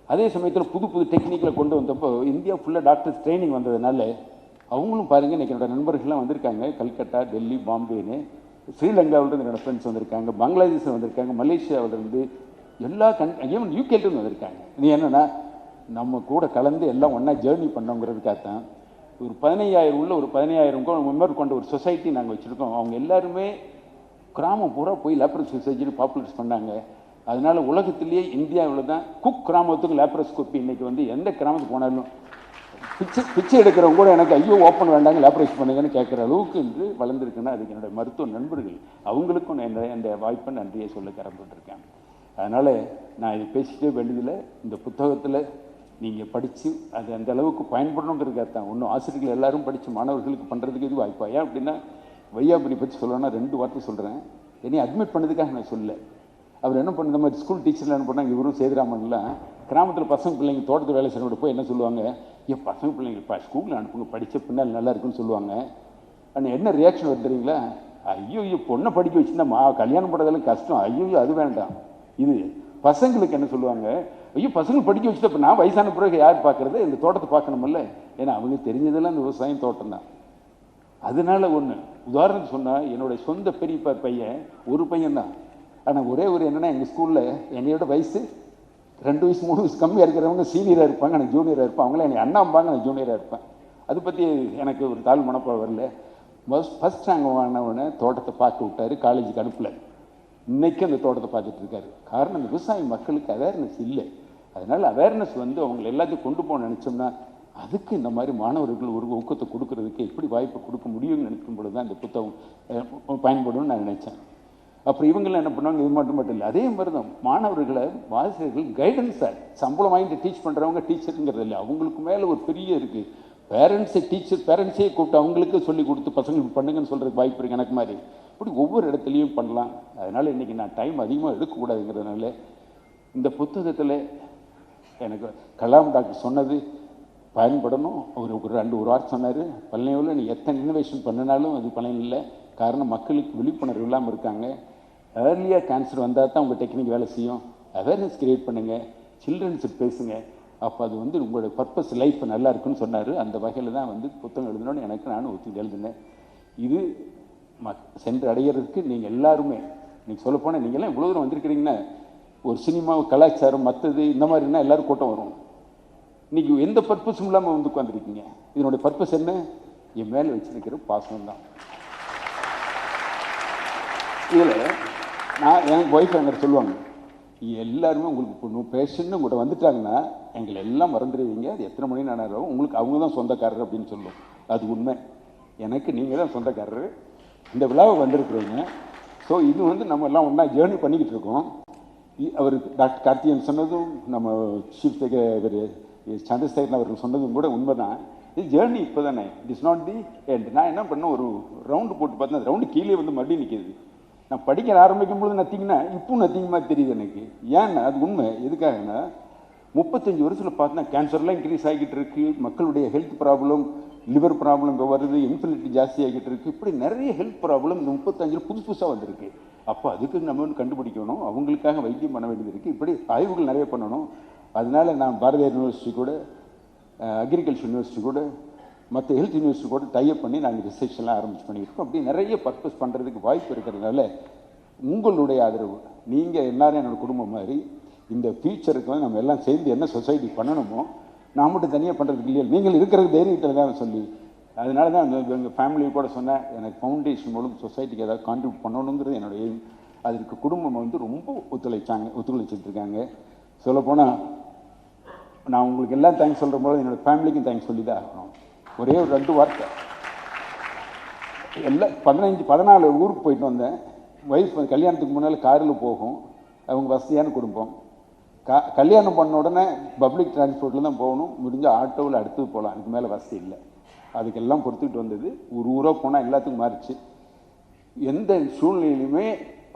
அதே சமயத்தில் புது புது டெக்னிக்கில் கொண்டு வந்தப்போ இந்தியா ஃபுல்லாக டாக்டர்ஸ் ட்ரைனிங் வந்ததுனால அவங்களும் பாருங்கள், இன்றைக்கி என்னோடய நண்பர்கள்லாம் வந்திருக்காங்க. கல்கட்டா, டெல்லி, பாம்பேன்னு, ஸ்ரீலங்காவிலேருந்து என்னோடய ஃப்ரெண்ட்ஸ் வந்திருக்காங்க, பங்களாதேஷ் வந்திருக்காங்க, மலேசியாவிலேருந்து, எல்லா ஈவன் யூகேலேருந்து வந்திருக்காங்க. நீ என்னென்னா நம்ம கூட கலந்து எல்லாம் ஒன்றா ஜேர்னி பண்ணோங்கிறதுக்காகத்தான் ஒரு 15,000 உள்ள ஒரு 15,000 மெம்பர் கொண்ட ஒரு சொசைட்டி நாங்கள் வச்சுருக்கோம். அவங்க எல்லாருமே கிராமம் பூரா போய் லேப்ரோஸ்கோபி சர்ஜரி பாப்புலர்ஸ் பண்ணாங்க. அதனால் உலகத்திலேயே இந்தியாவில் தான் குக் கிராமத்துக்கு லேப்ரோஸ்கோப்பி இன்றைக்கி வந்து எந்த கிராமத்துக்கு போனாலும் பிச்சை எடுக்கிறவங்க கூட எனக்கு ஐயோ ஓப்பன் வேண்டாங்க லேப்ரோஸ் பண்ணுங்கன்னு கேட்குற அளவுக்கு இன்று வளர்ந்துருக்குன்னா அதுக்கு என்னுடைய மருத்துவ நண்பர்கள் அவங்களுக்கும் அந்த வாய்ப்பை நன்றியை சொல்ல கடந்துட்டுருக்கேன். அதனால் நான் இது பேசிக்கிட்டே வேண்டியதில்லை. இந்த புத்தகத்தில் நீங்கள் படித்து அது அந்த அளவுக்கு பயன்படணுங்கிறதுக்காக தான். ஒன்றும் ஆசிரியர்கள் எல்லாரும் படித்து மாணவர்களுக்கு பண்ணுறதுக்கு இது வாய்ப்பா? ஏன் அப்படின்னா வையாபுரி பற்றி சொல்லணும்னா 2 வார்த்தை சொல்கிறேன். என்னை அட்மிட் பண்ணதுக்காக நான் சொல்ல. அவர் என்ன பண்ண, இந்த மாதிரி ஸ்கூல் டீச்சரில் என்ன பண்ணாங்க, இவரும் சேதுராமன்லாம் கிராமத்தில் பசங்க பிள்ளைங்க தோட்டத்தில் வேலை செய்யணும் போய் என்ன சொல்லுவாங்க, ஏன் பசங்க பிள்ளைங்க ஸ்கூலில் அனுப்புங்க, படித்த பின்னால் நல்லா இருக்குன்னு சொல்லுவாங்க. ஆனால் என்ன ரியாக்ஷன் வருது தெரியுங்களா? ஐயோ பொண்ணை படிக்க வச்சுருந்தா கல்யாணம் பண்ணுறதெல்லாம் கஷ்டம், ஐயோ அது வேண்டாம். இது பசங்களுக்கு என்ன சொல்லுவாங்க, ஐயோ பசங்க படிக்க வச்சுட்டு இப்போ நான் வயசான பிறகு யார் பார்க்குறது, இந்த தோட்டத்தை பார்க்கணுமில்ல. ஏன்னா அவங்க தெரிஞ்சதெல்லாம் இந்த விவசாயம் தோட்டம் தான். அதனால ஒன்று உதாரணத்துக்கு சொன்னால், என்னுடைய சொந்த பெரிய பையன் ஒரு பையன் தான். ஆனால் ஒரே ஒரு என்னென்னா, எங்கள் ஸ்கூலில் என்னையோட வயசு 2 வயசு 3 வயசு கம்மியாக இருக்கிறவங்க சீனியராக இருப்பாங்க, எனக்கு ஜூனியராக இருப்பேன். அவங்களே என்னை அண்ணாம்பாங்க, நான் ஜூனியராக இருப்பேன். அதை பற்றி எனக்கு ஒரு தாழ் மனப்பாக வரல. ஃபஸ்ட் ரேங்க் வாங்கினவொடனே தோட்டத்தை பார்க்க விட்டார், காலேஜுக்கு அனுப்பல. இன்றைக்கி அந்த தோட்டத்தை பார்த்துட்டு இருக்காரு. காரணம், இந்த விவசாய மக்களுக்கு அவேர்னஸ் இல்லை. அதனால் அவேர்னஸ் அவங்களை எல்லாத்தையும் கொண்டு போக நினச்சோம்னா, அதுக்கு இந்த மாதிரி மாணவர்கள் ஒரு ஊக்கத்தை கொடுக்கறதுக்கு எப்படி வாய்ப்பு கொடுக்க முடியும்னு நினைக்கும் பொழுது தான் இந்த புத்தகம் பயன்படும்னு நான் நினச்சேன். அப்புறம் இவங்களாம் என்ன பண்ணுவாங்க, இது மட்டும் இல்லை, அதே மாதிரி தான் மாணவர்களை ஆசிரியர்கள் கைடன்ஸாக சம்பளம் வாங்கிட்டு டீச் பண்ணுறவங்க டீச்சருங்கிறது இல்லை, அவங்களுக்கு மேலே ஒரு பெரிய இருக்குது. பேரண்ட்ஸே கூப்பிட்டு அவங்களுக்கு சொல்லி கொடுத்து பசங்களுக்கு பண்ணுங்கன்னு சொல்கிறதுக்கு வாய்ப்பு இருக்குது. எனக்கு மாதிரி இப்படி ஒவ்வொரு இடத்துலையும் பண்ணலாம். அதனால் இன்றைக்கி நான் டைம் அதிகமாக எடுக்கக்கூடாதுங்கிறதுனால இந்த புத்தகத்தில் எனக்கு கலாம் டாக்டர் சொன்னது பயன்படணும். ஒரு 2 வாரம் சொன்னார், பழனியில் நீ எத்தனை இன்னோவேஷன் பண்ணினாலும் அது பலன் இல்லை. காரணம், மக்களுக்கு விழிப்புணர்வு இல்லாமல் இருக்காங்க. ஏர்லியாக கேன்சர் வந்தால் தான் உங்கள் டெக்னிக் வேலை செய்யும். அவேர்னஸ் கிரியேட் பண்ணுங்கள், சில்ட்ரன்ஸுக்கு பேசுங்க, அப்போ அது உங்களோட பர்பஸ் லைஃப் நல்லா இருக்குன்னு சொன்னார். அந்த வகையில் தான் புத்தகம் எழுதணும்னு எனக்கு நானும் ஒத்துக்கிட்டு எழுதினேன். இது சென்று அடைகிறதுக்கு நீங்கள் எல்லாருமே, நீங்கள் சொல்லப்போனால் நீங்கள்லாம் இவ்வளோ தூரம் வந்திருக்கிறீங்கன்னா, ஒரு சினிமா கலாச்சாரம் மற்றது இந்த மாதிரினா எல்லோரும் கூட்டம் வரும். இன்றைக்கி எந்த பர்பஸும் இல்லாமல் உட்காந்துருக்கீங்க. இதனுடைய பர்பஸ் என்ன? என் மேலே வச்சுருக்கிற பாசனம் தான். இதில் என் ஒய்ஃப் எங்கிட்ட சொல்லுவாங்க, எல்லாருமே உங்களுக்கு பேஷன்னு உங்கள்கிட்ட வந்துட்டாங்கன்னா எங்களை எல்லாம் மறந்துடுவீங்க, அது எத்தனை மணி நேரம் உங்களுக்கு அவங்க தான் சொந்தக்காரர் அப்படின்னு சொல்லுவோம். அது உண்மை. எனக்கு நீங்கள் தான் சொந்தக்காரர். இந்த விழாவை வந்திருக்கிறீங்க. ஸோ இது நம்ம எல்லாம் ஒன்றா ஜேர்னி பண்ணிக்கிட்டு இருக்கோம். அவர் டாக்டர் கார்த்திகேயன் சொன்னதும், நம்ம சீஃப் இவர் சந்திரசேகரன் அவர்கள் சொன்னதும் கூட உண்மை தான். இது ஜேர்னி இப்போ தானே, it is not the end. நான் என்ன பண்ணேன், ஒரு ரவுண்டு போட்டு பார்த்தேன், அந்த ரவுண்டு கீழே மறுபடியும் நிற்கிது. நான் படிக்க ஆரம்பிக்கும் பொழுது நத்திங்கன்னா இப்பவும் நத்திங்கமாக தெரியுது எனக்கு. ஏன்னா அது உண்மை. எதுக்காகன்னா 35 வருஷத்தில் பார்த்தீங்கன்னா கேன்சர்லாம் இன்க்ரீஸ் ஆகிக்கிட்டு இருக்குது, மக்களுடைய ஹெல்த் ப்ராப்ளம், லிவர் ப்ராப்ளம் இப்போ வருது, இன்ஃபினிட்டி ஜாஸ்தி ஆகிட்டு இருக்குது. இப்படி நிறைய ஹெல்த் ப்ராப்ளம் இந்த 35 புதுசாக வந்திருக்கு. அப்போ அதுக்கு நம்ம கண்டுபிடிக்கணும், அவங்களுக்காக வைத்தியம் பண்ண வேண்டியது இருக்குது. இப்படி ஆய்வுகள் நிறைய பண்ணணும். அதனால நான் பாரதியார் யூனிவர்சிட்டி கூட, அக்ரிகல்ச்சர் யூனிவர்சிட்டி கூட, மற்ற ஹெல்த் யூனிவர்சிட்டி கூட டைப் பண்ணி நாங்கள் ரிசர்ச் எல்லாம் ஆரம்பிச்சு பண்ணியிருக்கோம். அப்படி நிறைய பர்பஸ் பண்ணுறதுக்கு வாய்ப்பு இருக்கிறதுனால உங்களுடைய ஆதரவு, நீங்கள் எல்லாரும் என்னோடய குடும்பம் மாதிரி, இந்த ஃபியூச்சருக்கு நம்ம எல்லாம் சேர்ந்து என்ன சொசைட்டி பண்ணணுமோ, நான் மட்டும் தனியாக பண்ணுறதுக்கு இல்லையா, நீங்கள் இருக்கிறது தைரியத்தில் தான் சொல்லி, அதனால தான் எங்கள் ஃபேமிலி கூட சொன்னேன், எனக்கு ஃபவுண்டேஷன் மூலம் சொசைட்டிக்கு ஏதாவது கான்ட்ரிபியூட் பண்ணணுங்கிறது என்னோட எய்ம். அதுக்கு குடும்பம் ரொம்ப ஒத்துழைச்சிட்டு இருக்காங்க. சொல்லப்போனால் நான் உங்களுக்கு எல்லாம் தேங்க்ஸ் சொல்கிற போது என்னோடய ஃபேமிலிக்கும் தேங்க்ஸ் சொல்லி தான் ஆகணும். ஒரே ஒரு 2 வார்த்தை. எல்லாம் 14 ஊருக்கு போயிட்டு வந்தேன். ஒய்ஃப் கல்யாணத்துக்கு முன்னால் காரில் போகும், அவங்க வசதியான குடும்பம். கல்யாணம் பண்ண உடனே பப்ளிக் டிரான்ஸ்போர்ட்டில் தான் போகணும், முடிஞ்சால் ஆட்டோவில் அடுத்தது போகலாம், அதுக்கு மேலே வசதி இல்லை. அதுக்கெல்லாம் பொறுத்துக்கிட்டு வந்தது. ஒரு ஊராக போனால் எல்லாத்துக்கும் மாறிச்சு. எந்த சூழ்நிலையிலுமே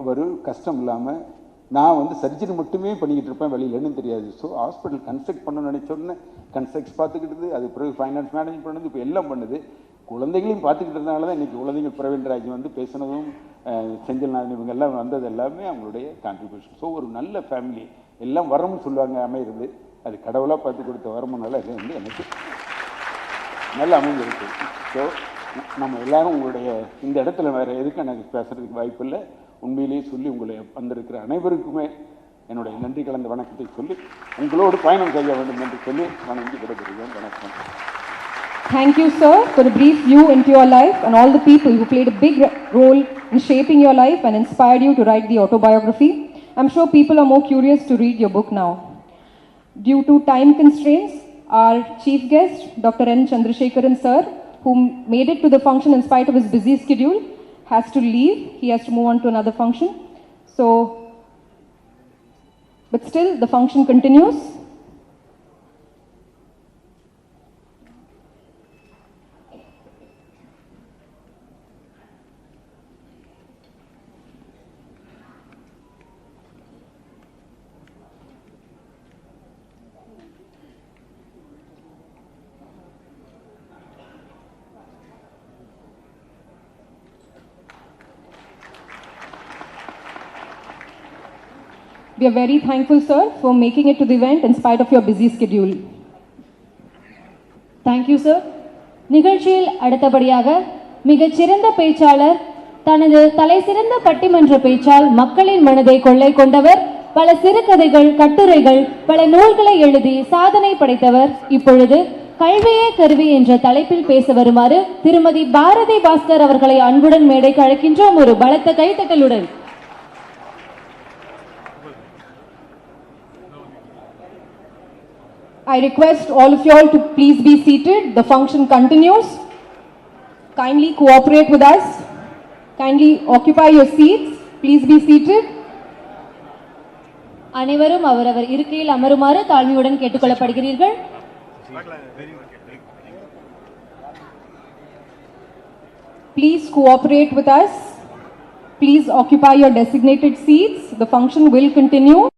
ஒரு கஷ்டம் இல்லாமல் நான் சர்ஜரி மட்டுமே பண்ணிக்கிட்டு இருப்பேன், வெளியில் என்னன்னு தெரியாது. ஸோ ஹாஸ்பிட்டல் கன்ஸ்ட்ரக்ட் பண்ணணும்னு நினச்சோடனே கன்ஸ்ட்ரக்ட் பார்த்துக்கிட்டது, அது பிறகு ஃபைனான்ஸ் மேனேஜ் பண்ணது, இப்போ எல்லாம் பண்ணுது. குழந்தைகளையும் பார்த்துக்கிட்டதுனால தான் இன்றைக்கி குழந்தைகள் பிரவீன்ராஜ் பேசினதும், செந்தில் நாதன் இவங்க எல்லாம் வந்தது எல்லாமே அவங்களுடைய கான்ட்ரிபியூஷன். ஸோ ஒரு நல்ல ஃபேமிலி, எல்லாம் வரம்னு சொல்லுவாங்க, அமைகிறது. அது கடவுளாக பார்த்து கொடுத்த வரமுனால அது எனக்கு நல்லா அமைஞ்சிருக்கு. ஸோ நம்ம எல்லோரும் உங்களுடைய இந்த இடத்துல வேறு எதுக்கு எனக்கு பேசுகிறதுக்கு வாய்ப்பு இல்லை. உண்மையிலேயே சொல்லி உங்களை வந்திருக்கிற அனைவருக்குமே என்னுடைய நன்றி கலந்த வணக்கத்தை சொல்லி உங்களோடு பயணம் செய்ய வேண்டும் என்று சொல்லி நான் இங்கே விடைபெறுகிறேன். வணக்கம். Thank you, sir, for a brief view into your life and all the people who played a big role in shaping your life and inspired you to write the autobiography. I'm sure people are more curious to read your book now. Due to time constraints, our chief guest, Dr. N. Chandrasekharan sir, who made it to the function in spite of his busy schedule, has to leave. He has to move on to another function. So, but still the function continues. We are very thankful, sir, for making it to the event in spite of your busy schedule. Thank you, sir. நிகழ்ச்சியில் அடுத்தபடியாக மிகச்சிறந்த பேச்சாளர், தனது தலைசிறந்த பட்டிமன்ற பேச்சால் மக்களின் மனதை கொள்ளை கொண்டவர், பல சிறுகதைகள், கட்டுரைகள், பல நூல்களை எழுதி சாதனை படைத்தவர், இப்பொழுது கல்வியே கருவி என்ற தலைப்பில் பேச வருமாறு திருமதி பாரதி பாஸ்கர் அவர்களை அன்புடன் மேடைக்கு அழைக்கின்றோம். ஒரு பலத்த கைத்தட்டலுடன். I request all of you all to please be seated. The function continues. Kindly cooperate with us. Kindly occupy your seats. Please be seated. அனைவரும் அவரவர் இருக்கையில் அமருமாறு தாழ்மையுடன் கேட்டுக்கொள்ளப்படுகிறீர்கள். Please cooperate with us. Please occupy your designated seats. The function will continue.